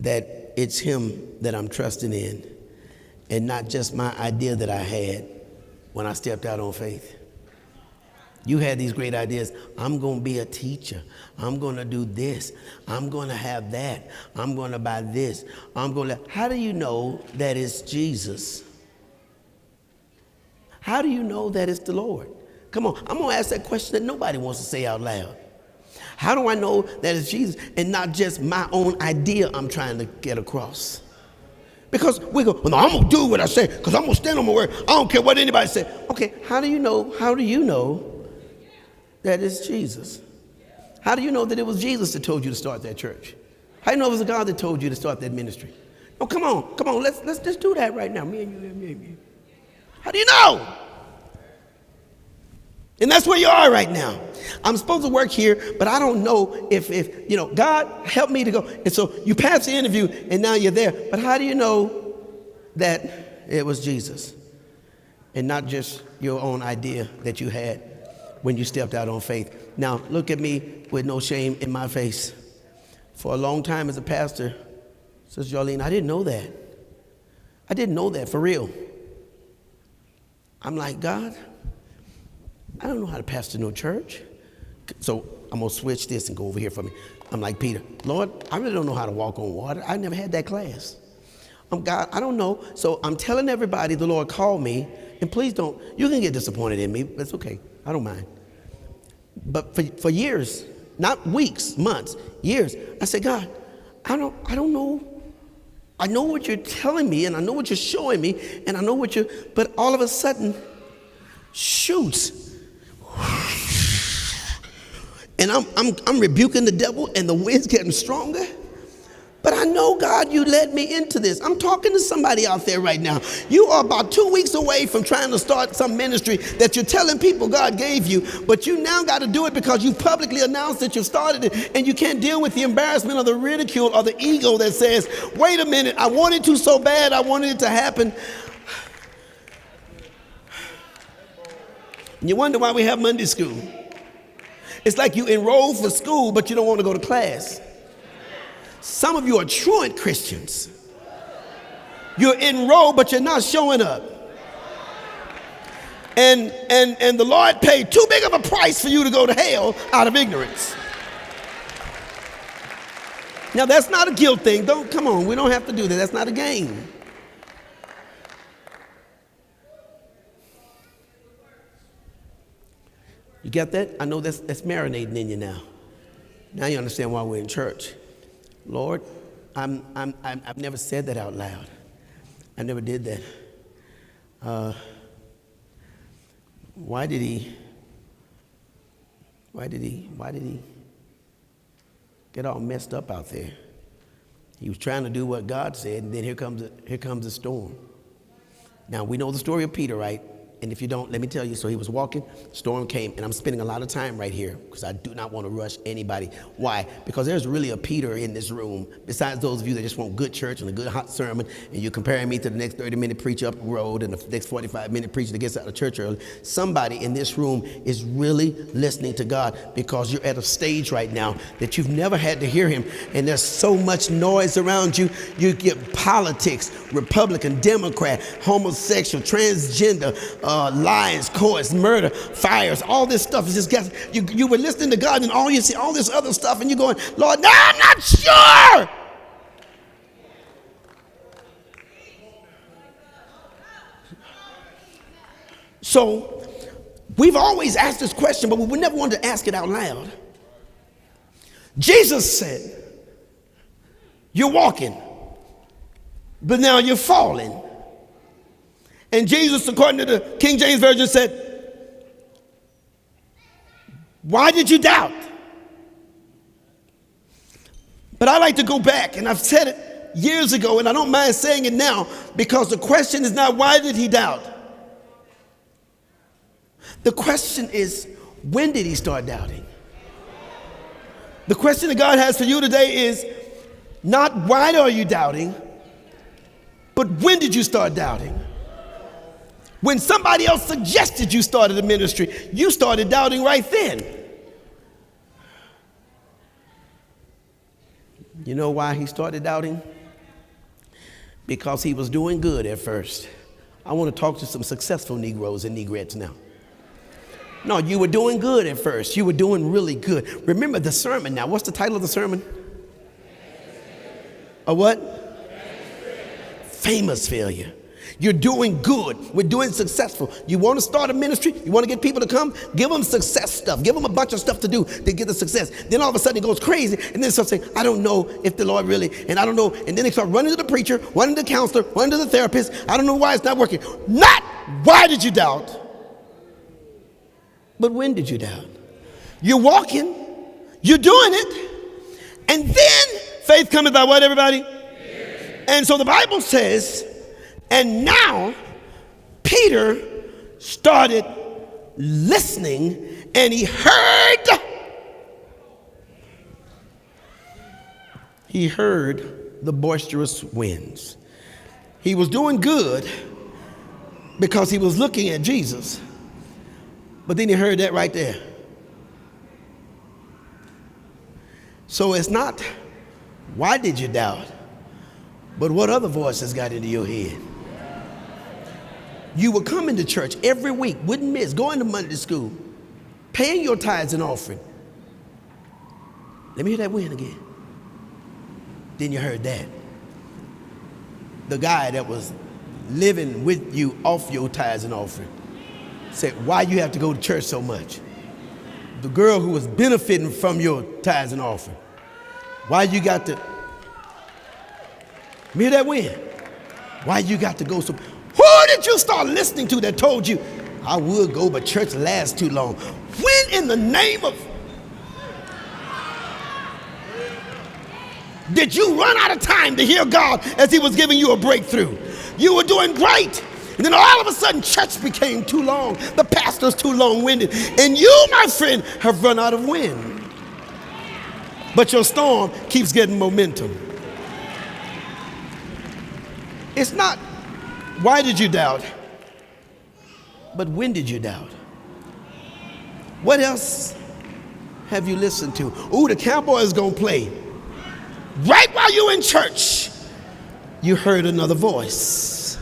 that it's him that I'm trusting in and not just my idea that I had when I stepped out on faith? You had these great ideas. I'm going to be a teacher. I'm going to do this. I'm going to have that. I'm going to buy this. How do you know that it's Jesus? How do you know that it's the Lord? Come on, I'm going to ask that question that nobody wants to say out loud. How do I know that it's Jesus and not just my own idea I'm trying to get across? Because we go, well, no, I'm going to do what I say because I'm going to stand on my word. I don't care what anybody says. Okay, how do you know that it's Jesus? How do you know that it was Jesus that told you to start that church? How do you know it was God that told you to start that ministry? Oh, come on, let's just do that right now. Me and you. How do you know? And that's where you are right now. I'm supposed to work here, but I don't know if God help me to go. And so you pass the interview and now you're there. But how do you know that it was Jesus and not just your own idea that you had when you stepped out on faith? Now, look at me with no shame in my face. For a long time as a pastor, Sister Jarlene, I didn't know that. I didn't know that for real. I'm like, God, I don't know how to pastor no church. So I'm going to switch this and go over here for me. I'm like, Peter, Lord, I really don't know how to walk on water. I never had that class. God, I don't know. So I'm telling everybody the Lord called me. And please don't, you can get disappointed in me. That's okay. I don't mind. But for years, not weeks, months, years, I said, God, I don't know. I know what you're telling me and I know what you're showing me and I know but all of a sudden, shoots. And I'm rebuking the devil and the wind's getting stronger. But I know, God, you led me into this. I'm talking to somebody out there right now. You are about 2 weeks away from trying to start some ministry that you're telling people God gave you, but you now got to do it because you publicly announced that you've started it, and you can't deal with the embarrassment or the ridicule or the ego that says, wait a minute, I wanted to so bad, I wanted it to happen. And you wonder why we have Monday school. It's like you enroll for school, but you don't want to go to class. Some of you are truant Christians. You're enrolled, but you're not showing up. And the Lord paid too big of a price for you to go to hell out of ignorance. Now, that's not a guilt thing. Come on, we don't have to do that. That's not a game. get that? I know that's marinating in you now. Now you understand why we're in church. Lord, I've never said that out loud. I never did that. Why did he get all messed up out there? He was trying to do what God said, and then here comes a storm. Now, we know the story of Peter, right? And if you don't, let me tell you. So he was walking, storm came, and I'm spending a lot of time right here because I do not want to rush anybody. Why? Because there's really a Peter in this room, besides those of you that just want good church and a good hot sermon, and you're comparing me to the next 30-minute preacher up the road and the next 45-minute preacher that gets out of church early. Somebody in this room is really listening to God because you're at a stage right now that you've never had to hear him, and there's so much noise around you. You get politics, Republican, Democrat, homosexual, transgender, lies, courts, murder, fires, all this stuff is just you were listening to God, and all you see all this other stuff, and you're going, Lord, no, I'm not sure. So we've always asked this question, but we never wanted to ask it out loud. Jesus said, you're walking, but now you're falling. And Jesus, according to the King James Version, said, why did you doubt? But I like to go back, and I've said it years ago, and I don't mind saying it now, because the question is not why did he doubt? The question is, when did he start doubting? The question that God has for you today is not why are you doubting, but when did you start doubting? When somebody else suggested you started a ministry, you started doubting right then. You know why he started doubting? Because he was doing good at first. I want to talk to some successful Negroes and Negrettes now. No, you were doing good at first. You were doing really good. Remember the sermon now. What's the title of the sermon? A what? Famous failure. You're doing good. We're doing successful. You want to start a ministry? You want to get people to come? Give them success stuff. Give them a bunch of stuff to do to get the success. Then all of a sudden it goes crazy, and then they start saying, I don't know if the Lord really, and I don't know. And then they start running to the preacher, running to the counselor, running to the therapist. I don't know why it's not working. Not why did you doubt, but when did you doubt? You're walking. You're doing it. And then faith cometh by what, everybody? And so the Bible says, and now Peter started listening, and he heard the boisterous winds. He was doing good because he was looking at Jesus, but then he heard that right there. So it's not why did you doubt, but what other voices got into your head? You were coming to church every week, wouldn't miss, going to Monday school, paying your tithes and offering. Let me hear that wind again. Then you heard that. The guy that was living with you off your tithes and offering said, why you have to go to church so much? The girl who was benefiting from your tithes and offering, why you got to, let me hear that wind. Why you got to go so, who did you start listening to that told you, I would go, but church lasts too long? When in the name of, did you run out of time to hear God as he was giving you a breakthrough? You were doing great. And then all of a sudden, church became too long. The pastor's too long-winded. And you, my friend, have run out of wind. But your storm keeps getting momentum. It's not, why did you doubt? But when did you doubt? What else have you listened to? Ooh, the Cowboys gonna play. Right while you're in church, you heard another voice.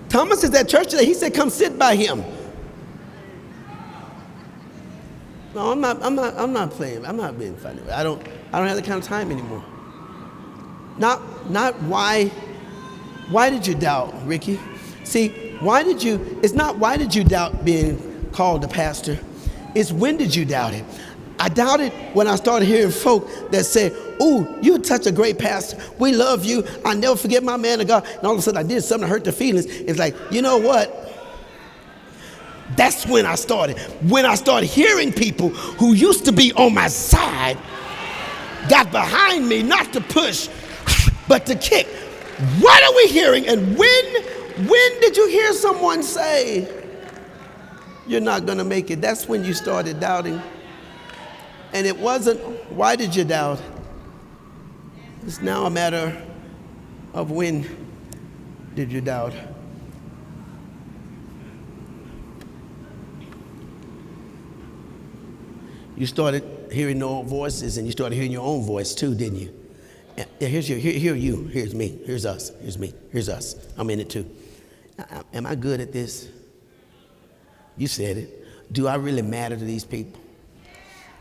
Thomas is at church today. He said, come sit by him. No, I'm not playing. I'm not being funny. I don't have that kind of time anymore. Not why did you doubt, Rickie? See, it's not why did you doubt being called a pastor? It's when did you doubt it? I doubted when I started hearing folk that said, "Ooh, you're such a great pastor. We love you. I never forget my man of God." And all of a sudden I did something to hurt their feelings. It's like, you know what? That's when I started. When I started hearing people who used to be on my side got behind me, not to push, but to kick. What are we hearing? And when did you hear someone say, "You're not going to make it"? That's when you started doubting. And it wasn't, why did you doubt? It's now a matter of when did you doubt. You started hearing no voices, and you started hearing your own voice too, didn't you? Here's you, here's me, here's us, here's me, here's us. I'm in it too. Am I good at this? You said it. Do I really matter to these people?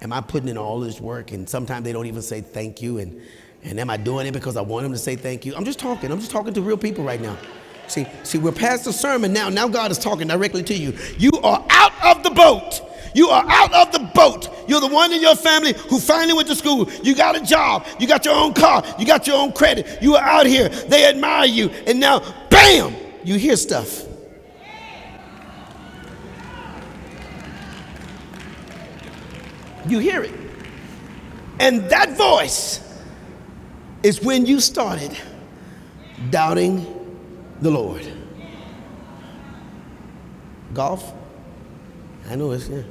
Am I putting in all this work? And sometimes they don't even say thank you. And am I doing it because I want them to say thank you? I'm just talking to real people right now. See, we're past the sermon now. Now God is talking directly to you. You are out of the boat. You are out of the boat. You're the one in your family who finally went to school. You got a job. You got your own car. You got your own credit. You are out here. They admire you. And now, bam, you hear stuff. You hear it. And that voice is when you started doubting the Lord. Golf? I know it's, yeah.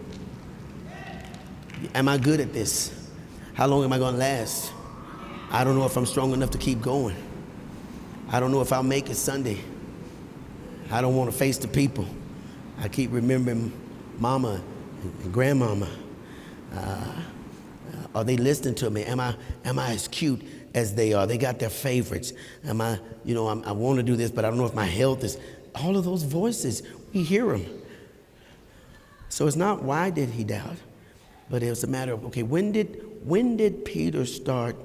Am I good at this? How long am I going to last? I don't know if I'm strong enough to keep going. I don't know if I'll make it Sunday. I don't want to face the people. I keep remembering mama and grandmama. Are they listening to me? Am I as cute as they are? They got their favorites. Am I, I want to do this, but I don't know if my health is. All of those voices, we hear them. So it's not why did he doubt, but it was a matter of, okay, when did Peter start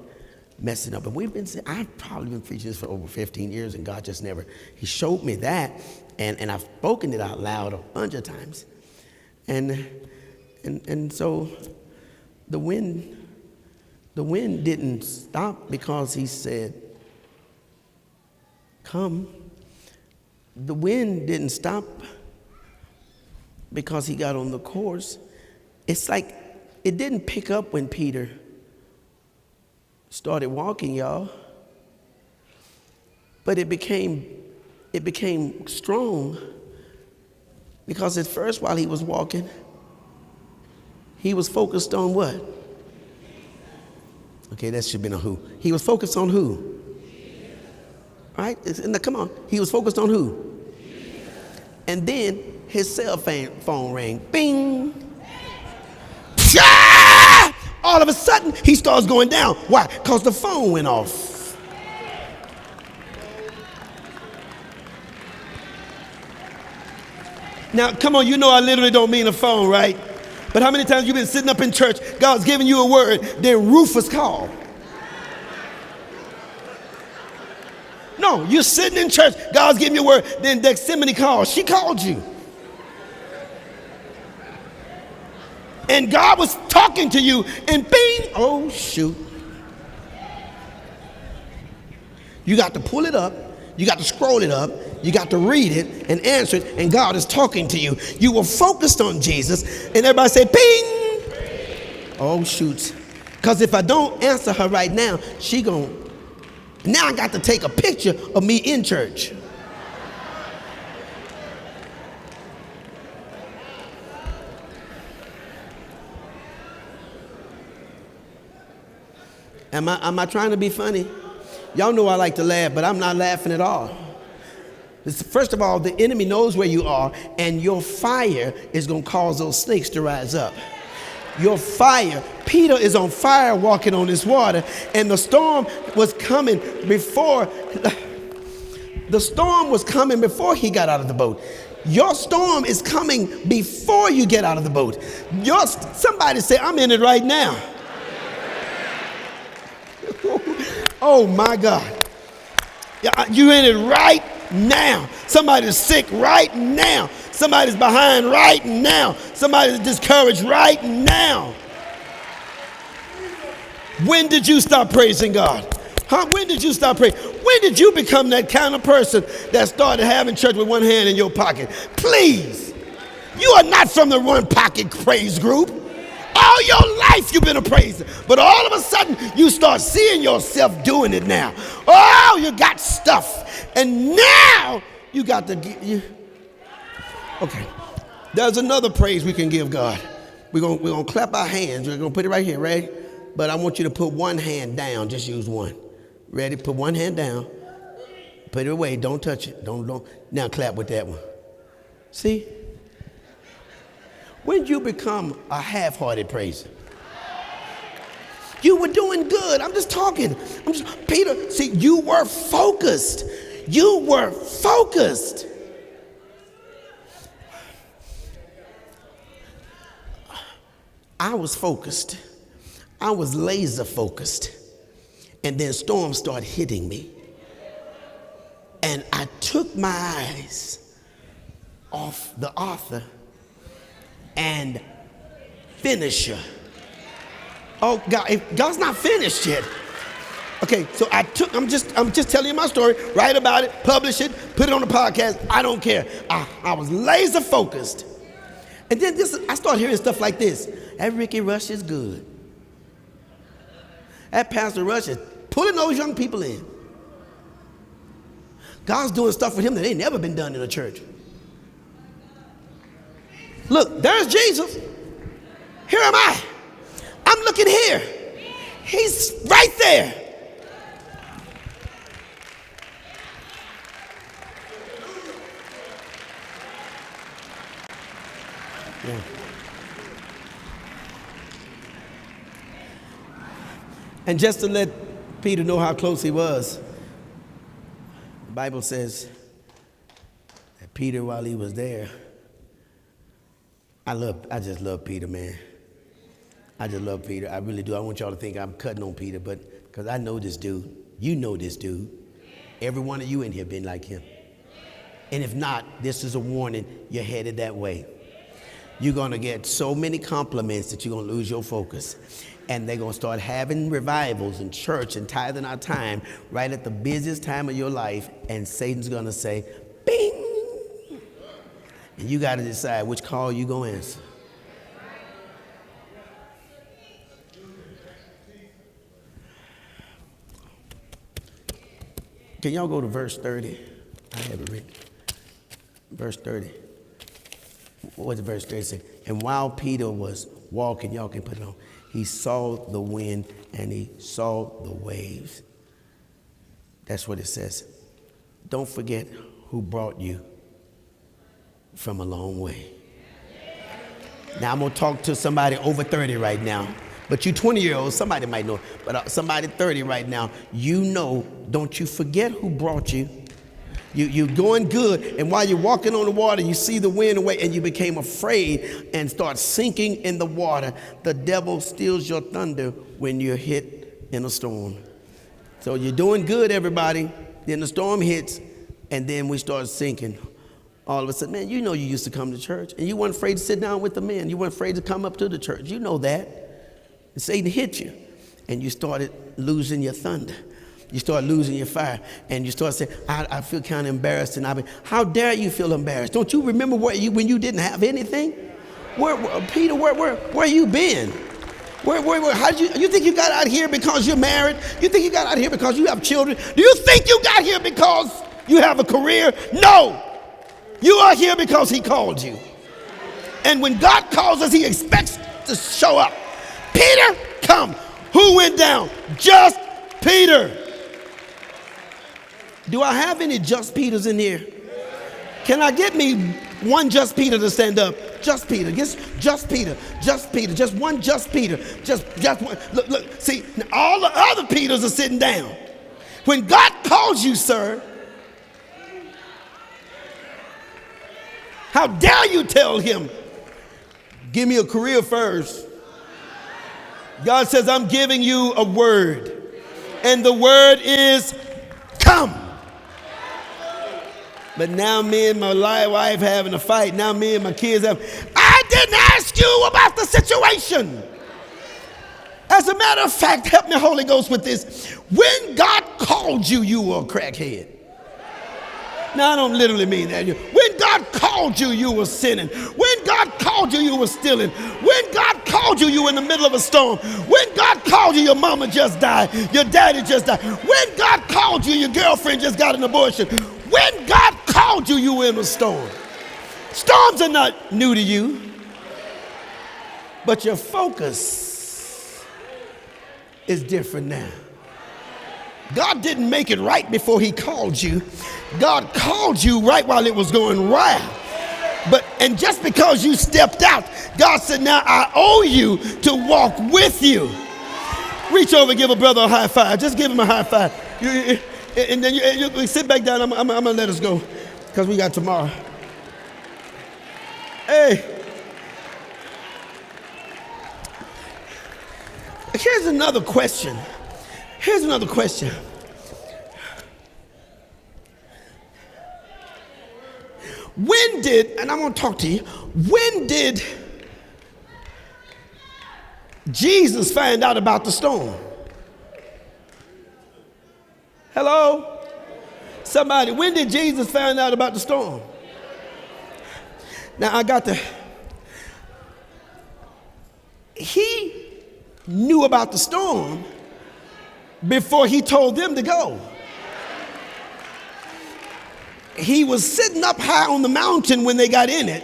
messing up? And I've probably been preaching this for over 15 years, and God just never, he showed me that, and I've spoken it out loud a bunch of times. And so the wind didn't stop because he said, "Come." The wind didn't stop because he got on the course. It's like it didn't pick up when Peter started walking, y'all. But it became strong because at first while he was walking, he was focused on what? Okay, that should have been a who. He was focused on who? Right? Come on. He was focused on who? And then his cell phone rang. Bing! Ah! All of a sudden, he starts going down. Why? Because the phone went off. Now, come on, I literally don't mean a phone, right? But how many times you've been sitting up in church, God's giving you a word, then Rufus called. No, you're sitting in church, God's giving you a word, then Deximini called. She called you. And God was talking to you, and bing, oh shoot. You got to pull it up, you got to scroll it up, you got to read it and answer it, and God is talking to you. You were focused on Jesus, and everybody said, bing! Oh, shoot. Because if I don't answer her right now, now I got to take a picture of me in church. Am I trying to be funny? Y'all know I like to laugh, but I'm not laughing at all. First of all, the enemy knows where you are, and your fire is going to cause those snakes to rise up. Your fire. Peter is on fire walking on this water, and the storm was coming before he got out of the boat. Your storm is coming before you get out of the boat. Somebody say, "I'm in it right now." Oh my God. You're in it right now. Somebody's sick right now. Somebody's behind right now. Somebody's discouraged right now. When did you stop praising God? Huh? When did you stop praying? When did you become that kind of person that started having church with one hand in your pocket? Please. You are not from the one pocket praise group. All your life you've been a praiser. But all of a sudden you start seeing yourself doing it now. Oh, you got stuff. And now you got to give. Okay. There's another praise we can give God. We're gonna clap our hands. We're going to put it right here, ready? But I want you to put one hand down. Just use one. Ready? Put one hand down. Put it away. Don't touch it. Don't. Now clap with that one. See? When you become a half-hearted praiser, you were doing good. I'm just talking. Peter, see, you were focused. You were focused. I was focused. I was laser focused. And then storms started hitting me. And I took my eyes off the author and finisher. Oh God, God's not finished yet. Okay, so I'm just telling you my story. Write about it, publish it, put it on the podcast. I don't care. I was laser focused. And then I started hearing stuff like this. That Rickie Rush is good. That Pastor Rush is pulling those young people in. God's doing stuff with him that ain't never been done in a church. Look, there's Jesus. Here am I. I'm looking here. He's right there. Yeah. And just to let Peter know how close he was, the Bible says that Peter, while he was there, I just love Peter, man. I just love Peter. I really do. I want y'all to think I'm cutting on Peter, but because I know this dude. You know this dude. Every one of you in here been like him. And if not, this is a warning. You're headed that way. You're going to get so many compliments that you're going to lose your focus. And they're going to start having revivals in church and tithing our time right at the busiest time of your life. And Satan's going to say, bing. And you got to decide which call you're going to answer. Can y'all go to verse 30? I have it written. Verse 30. What does verse 30 say? And while Peter was walking, y'all can put it on, he saw the wind and he saw the waves. That's what it says. Don't forget who brought you from a long way. Now I'm going to talk to somebody over 30 right now. But you 20-year-olds, somebody might know. But somebody 30 right now, you know, don't you forget who brought you. You're going good, and while you're walking on the water, you see the wind away, and you became afraid and start sinking in the water. The devil steals your thunder when you're hit in a storm. So you're doing good, everybody. Then the storm hits, and then we start sinking. All of a sudden, man, you know you used to come to church, and you weren't afraid to sit down with the men. You weren't afraid to come up to the church. You know that. And Satan hit you, and you started losing your thunder. You start losing your fire, and you start saying, I feel kind of embarrassed. And how dare you feel embarrassed? Don't you remember when you didn't have anything? Peter, where you been? How did you think you got out here because you're married? You think you got out here because you have children? Do you think you got here because you have a career? No. You are here because he called you. And when God calls us, he expects to show up. Peter, come. Who went down? Just Peter. Do I have any just Peters in here? Can I get me one just Peter to stand up? Just Peter. Just Peter. Just Peter. Just one just Peter. Just one. Look. See, all the other Peters are sitting down. When God calls you, sir, how dare you tell him, give me a career first. God says, I'm giving you a word. And the word is come. But now me and my wife having a fight. Now me and my kids have. I didn't ask you about the situation. As a matter of fact, help me, Holy Ghost, with this. When God called you, you were a crackhead. Now, I don't literally mean that. When God called you, you were sinning. When God called you, you were stealing. When God called you, you were in the middle of a storm. When God called you, your mama just died. Your daddy just died. When God called you, your girlfriend just got an abortion. When God called you, you were in a storm. Storms are not new to you, but your focus is different now. God didn't make it right before he called you. God called you right while it was going wild. And just because you stepped out, God said, now I owe you to walk with you. Reach over and give a brother a high five. Just give him a high five. And then you sit back down. I'm going to let us go because we got tomorrow. Hey. Here's another question. When did, and I'm going to talk to you, when did Jesus find out about the storm? Hello? Somebody, when did Jesus find out about the storm? Now he knew about the storm before he told them to go. He was sitting up high on the mountain when they got in it,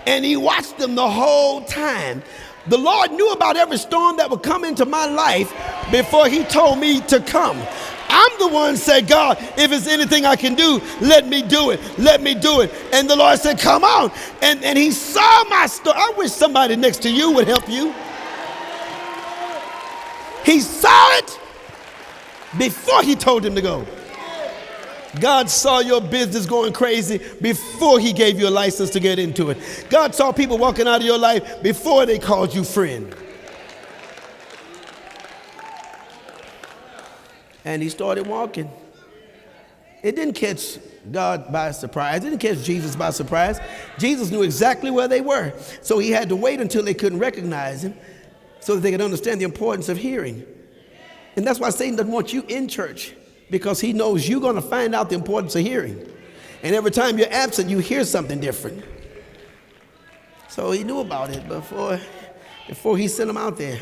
and he watched them the whole time. The Lord knew about every storm that would come into my life before he told me to come. I'm the one who said, God, if it's anything I can do, let me do it. Let me do it. And the Lord said, come on. And he saw my storm. I wish somebody next to you would help you. He saw it before he told him to go. God saw your business going crazy before he gave you a license to get into it. God saw people walking out of your life before they called you friend. And he started walking. It didn't catch God by surprise. It didn't catch Jesus by surprise. Jesus knew exactly where they were. So he had to wait until they couldn't recognize him so that they could understand the importance of hearing. And that's why Satan doesn't want you in church, because he knows you're going to find out the importance of hearing. And every time you're absent, you hear something different. So he knew about it before he sent them out there.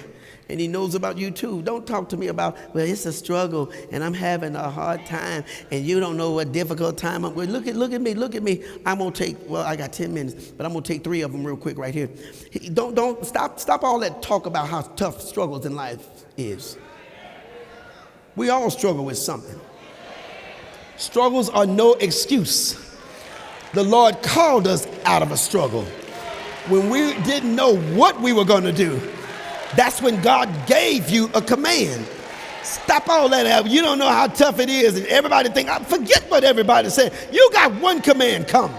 And he knows about you too. Don't talk to me about, well, it's a struggle and I'm having a hard time and you don't know what difficult time I'm with. Look at me. I'm going to take, well, I got 10 minutes, but I'm going to take 3 of them real quick right here. Don't stop all that talk about how tough struggles in life is. We all struggle with something. Struggles are no excuse. The Lord called us out of a struggle. When we didn't know what we were going to do, that's when God gave you a command. Stop all that out. You don't know how tough it is. And everybody think, forget what everybody said. You got one command, come.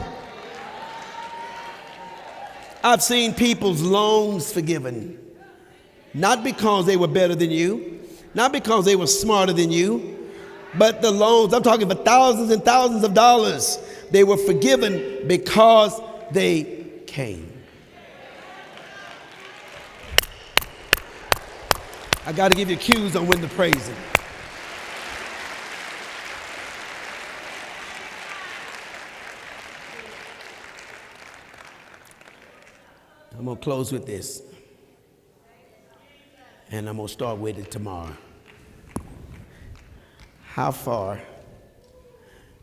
I've seen people's loans forgiven. Not because they were better than you. Not because they were smarter than you. But the loans, I'm talking about thousands and thousands of dollars. They were forgiven because they came. I got to give you cues on when to praise him. I'm going to close with this. And I'm going to start with it tomorrow. How far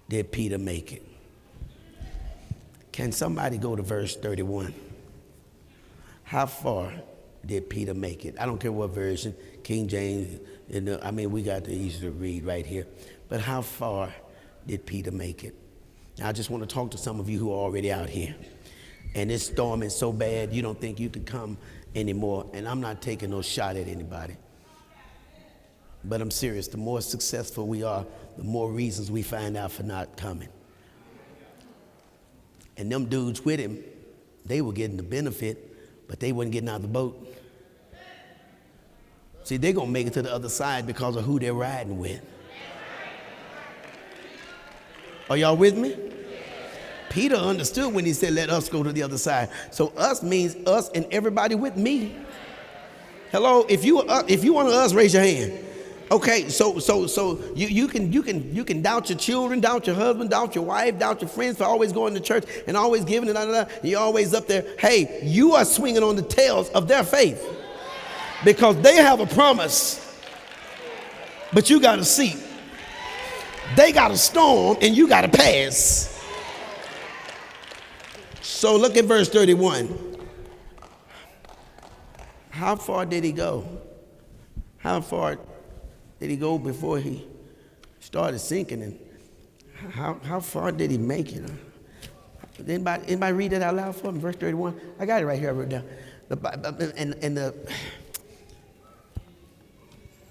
did Peter make it? Can somebody go to verse 31? How far did Peter make it? I don't care what version, King James, we got the easy to read right here. But how far did Peter make it? Now, I just want to talk to some of you who are already out here. And this storm is so bad, you don't think you could come anymore. And I'm not taking no shot at anybody. But I'm serious. The more successful we are, the more reasons we find out for not coming. And them dudes with him, they were getting the benefit, but they weren't getting out of the boat. See, they're going to make it to the other side because of who they're riding with. Are y'all with me? Peter understood when he said, let us go to the other side. So us means us and everybody with me. Hello, if you want us, raise your hand. Okay, so you can doubt your children, doubt your husband, doubt your wife, doubt your friends for always going to church and always giving and you're always up there. Hey, you are swinging on the tails of their faith because they have a promise, but you got a seat. They got a storm and you got to pass. So look at verse 31. How far did he go? How far did he go before he started sinking? And how far did he make it? Anybody read that out loud for me? Verse 31. I got it right here. I wrote it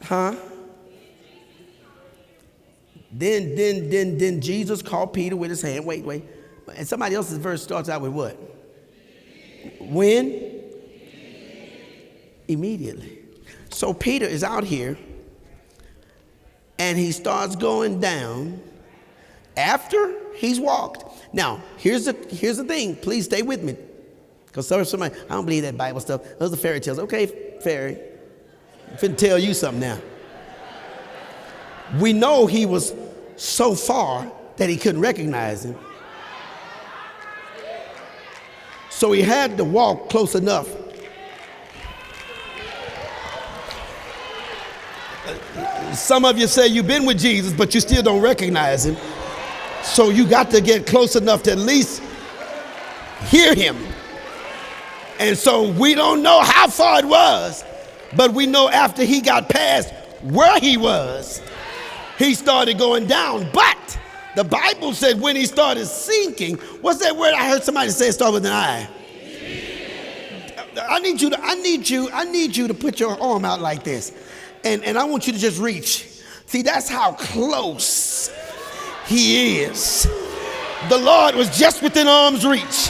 down. Then Jesus called Peter with his hand. Wait. And somebody else's verse starts out with what? When? Immediately. So Peter is out here and he starts going down after he's walked. Now, here's the thing. Please stay with me. Because somebody, I don't believe that Bible stuff. Those are fairy tales. Okay, fairy. I'm finna tell you something now. We know he was so far that he couldn't recognize him. So he had to walk close enough. Some of you say you've been with Jesus, but you still don't recognize him. So you got to get close enough to at least hear him. And so we don't know how far it was, but we know after he got past where he was, he started going down. But the Bible said when he started sinking, what's that word I heard somebody say start with an I? I need you to put your arm out like this. And I want you to just reach. See, that's how close he is. The Lord was just within arm's reach.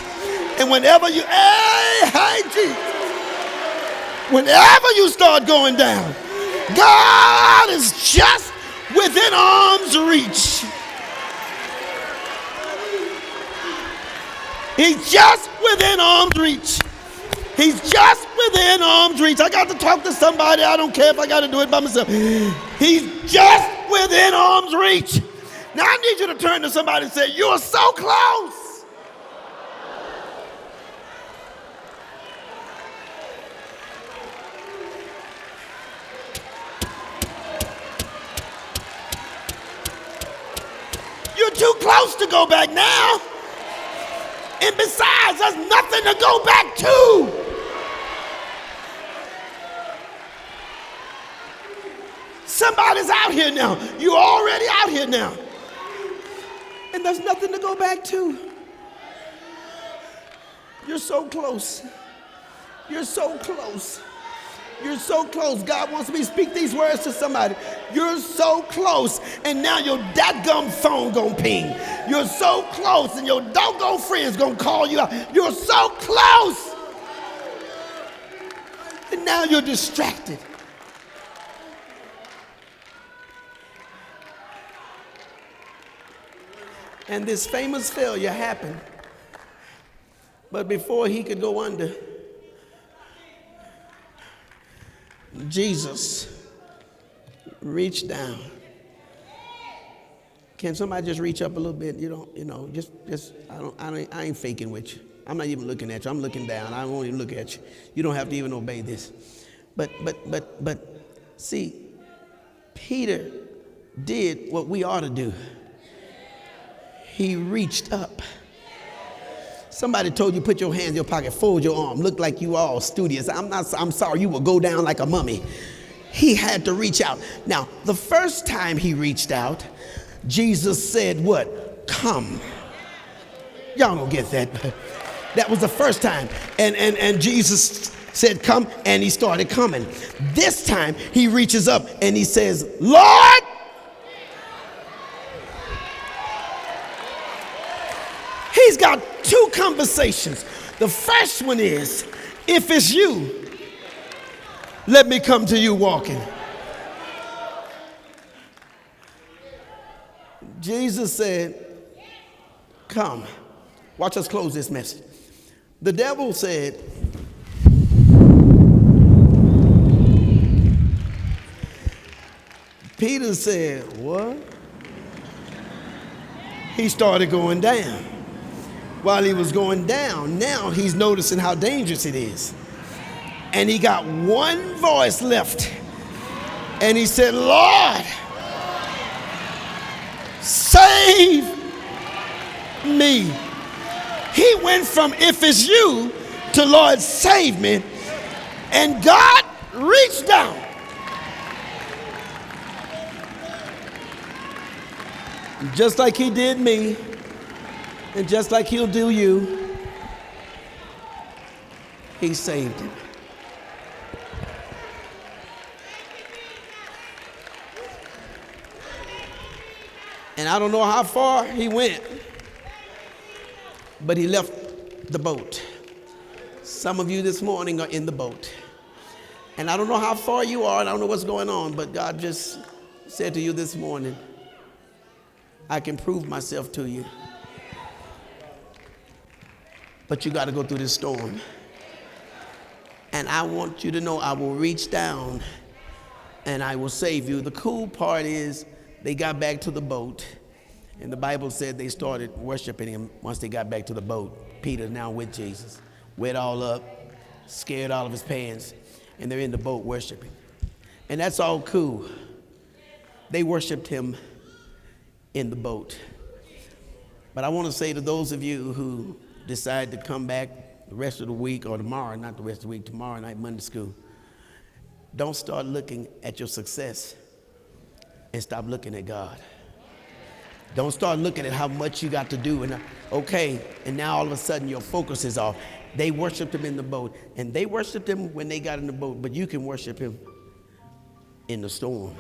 And whenever you, hey, Jesus, whenever you start going down, God is just within arm's reach. He's just within arm's reach. He's just within arm's reach. I got to talk to somebody. I don't care if I got to do it by myself. He's just within arm's reach. Now I need you to turn to somebody and say, you are so close. You're too close to go back now. And besides, there's nothing to go back to. Somebody's out here now. You're already out here now. And there's nothing to go back to. You're so close. You're so close. You're so close. God wants me to speak these words to somebody. You're so close. And now your dadgum phone gonna ping. You're so close and your doggone friends gonna call you out. You're so close. And now you're distracted. And this famous failure happened. But before he could go under, Jesus reached down. Can somebody just reach up a little bit? I ain't faking with you. I'm not even looking at you. I'm looking down. I won't even look at you. You don't have to even obey this. But see, Peter did what we ought to do. He reached up. Somebody told you put your hands in your pocket, fold your arm, look like you all studious. I'm sorry, you will go down like a mummy. He had to reach out. Now, the first time he reached out, Jesus said what? Come. Y'all don't get that. That was the first time. And Jesus said come, and he started coming. This time he reaches up and he says, Lord. He's got two conversations. The first one is, if it's you, let me come to you walking. Jesus said, come. Watch us close this message. The devil said, Peter said, what? He started going down. While he was going down, now he's noticing how dangerous it is. And he got one voice left. And he said, Lord, save me. He went from if it's you to Lord, save me. And God reached down. Just like he did me, and just like he'll do you, he saved him. And I don't know how far he went, but he left the boat. Some of you this morning are in the boat. And I don't know how far you are, and I don't know what's going on, but God just said to you this morning, I can prove myself to you. But you got to go through this storm. And I want you to know I will reach down and I will save you. The cool part is they got back to the boat. And the Bible said they started worshiping him once they got back to the boat. Peter's now with Jesus, wet all up, scared out of his pants, and they're in the boat worshiping. And that's all cool. They worshiped him in the boat. But I want to say to those of you who decide to come back the rest of the week or tomorrow, not the rest of the week, tomorrow night, Monday school, don't start looking at your success and stop looking at God. Don't start looking at how much you got to do and and now all of a sudden your focus is off. They worshiped him in the boat, and they worshiped him when they got in the boat, but you can worship him in the storm.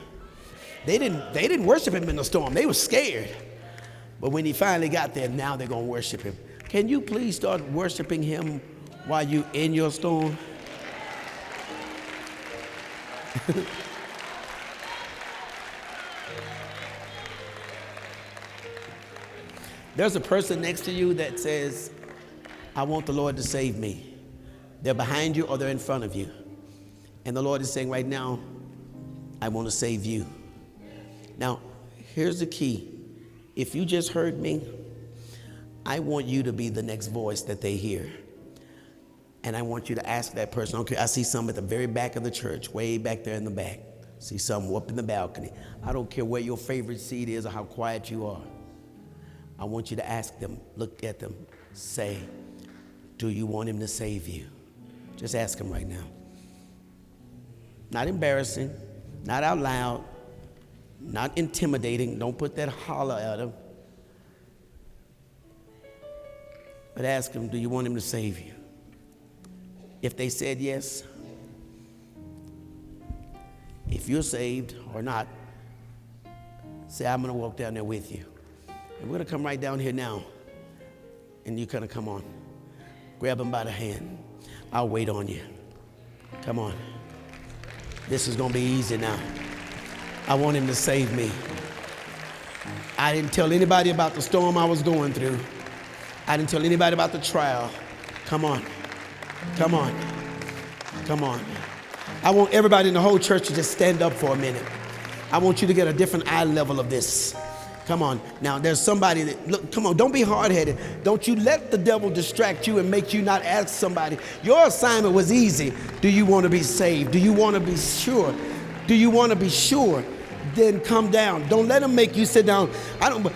They didn't worship him in the storm. They were scared. But when he finally got there, now they're going to worship him. Can you please start worshiping him while you're in your storm? There's a person next to you that says, I want the Lord to save me. They're behind you or they're in front of you. And the Lord is saying right now, I want to save you. Now, here's the key. If you just heard me, I want you to be the next voice that they hear. And I want you to ask that person. Okay, I see some at the very back of the church, way back there in the back. See some up in the balcony. I don't care where your favorite seat is or how quiet you are. I want you to ask them, look at them, say, do you want him to save you? Just ask him right now. Not embarrassing, not out loud, not intimidating. Don't put that holler at him. But ask him, do you want him to save you? If they said yes, if you're saved or not, say, I'm going to walk down there with you. And we're going to come right down here now. And you're going to come on. Grab him by the hand. I'll wait on you. Come on. This is going to be easy now. I want him to save me. I didn't tell anybody about the storm I was going through. I didn't tell anybody about the trial. Come on. Come on. Come on. I want everybody in the whole church to just stand up for a minute. I want you to get a different eye level of this. Come on. Now, there's somebody that, look, come on, don't be hard-headed. Don't you let the devil distract you and make you not ask somebody. Your assignment was easy. Do you want to be saved? Do you want to be sure? Do you want to be sure? Then come down. Don't let him make you sit down.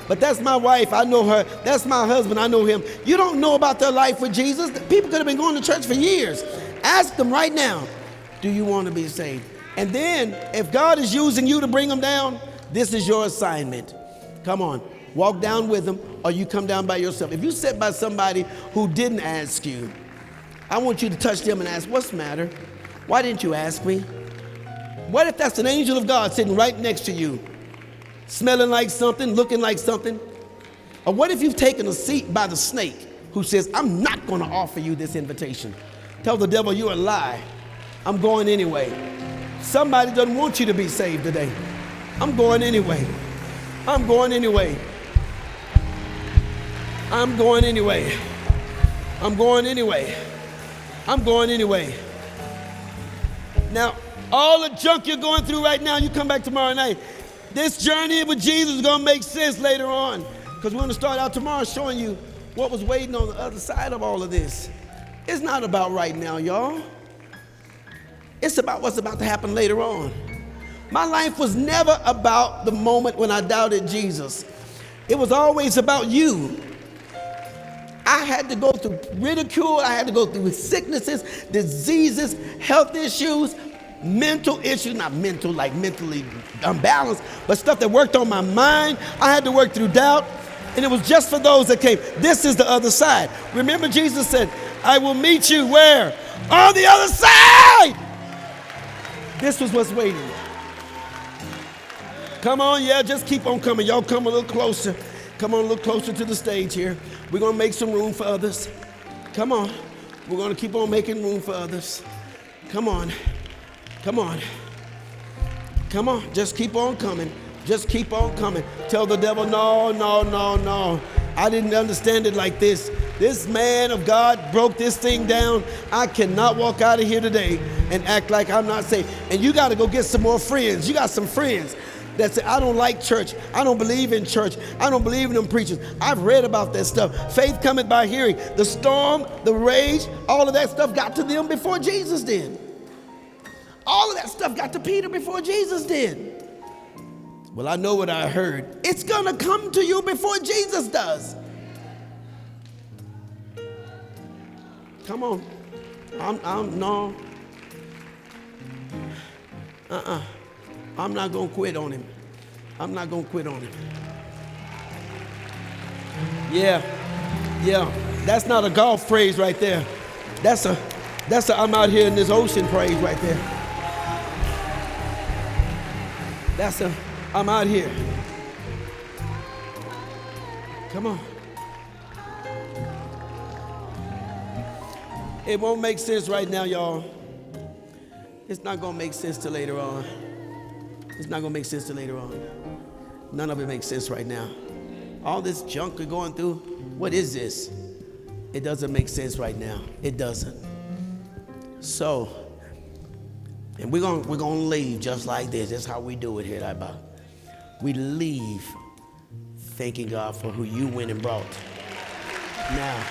But that's my wife. I know her. That's my husband. I know him. You don't know about their life with Jesus. People could have been going to church for years. Ask them right now, do you want to be saved? And then if God is using you to bring them down, this is your assignment. Come on. Walk down with them, or you come down by yourself. If you sit by somebody who didn't ask you, I want you to touch them and ask, what's the matter? Why didn't you ask me? What if that's an angel of God sitting right next to you, smelling like something, looking like something? Or what if you've taken a seat by the snake who says, I'm not going to offer you this invitation. Tell the devil you're a lie. I'm going anyway. Somebody doesn't want you to be saved today. I'm going anyway. I'm going anyway. I'm going anyway. I'm going anyway. I'm going anyway. Now, all the junk you're going through right now, you come back tomorrow night. This journey with Jesus is going to make sense later on, because we're going to start out tomorrow showing you what was waiting on the other side of all of this. It's not about right now, y'all. It's about what's about to happen later on. My life was never about the moment when I doubted Jesus. It was always about you. I had to go through ridicule. I had to go through sicknesses, diseases, health issues, mental issues, not mental like mentally unbalanced, but stuff that worked on my mind. I had to work through doubt, and it was just for those that came. This is the other side. Remember, Jesus said, I will meet you where? On the other side. This was what's waiting. Come on, yeah, just keep on coming. Y'all come a little closer. Come on a little closer to the stage here. We're going to make some room for others. Come on. We're going to keep on making room for others. Come on. Come on. Come on. Just keep on coming. Just keep on coming. Tell the devil, no, no, no, no. I didn't understand it like this. This man of God broke this thing down. I cannot walk out of here today and act like I'm not saved. And you got to go get some more friends. You got some friends that say, I don't like church. I don't believe in church. I don't believe in them preachers. I've read about that stuff. Faith cometh by hearing. The storm, the rage, all of that stuff got to them before Jesus did. All of that stuff got to Peter before Jesus did. Well, I know what I heard. It's going to come to you before Jesus does. Come on. No. I'm not going to quit on him. I'm not going to quit on him. Yeah. That's not a golf phrase right there. That's a I'm out here in this ocean phrase right there. That's a I'm out here. Come on. It won't make sense right now, y'all. It's not going to make sense till later on. It's not going to make sense till later on. None of it makes sense right now. All this junk we're going through, what is this? It doesn't make sense right now. It doesn't. So, and we're going to leave just like this. That's how we do it here at IBOC. We leave thanking God for who you went and brought. Now,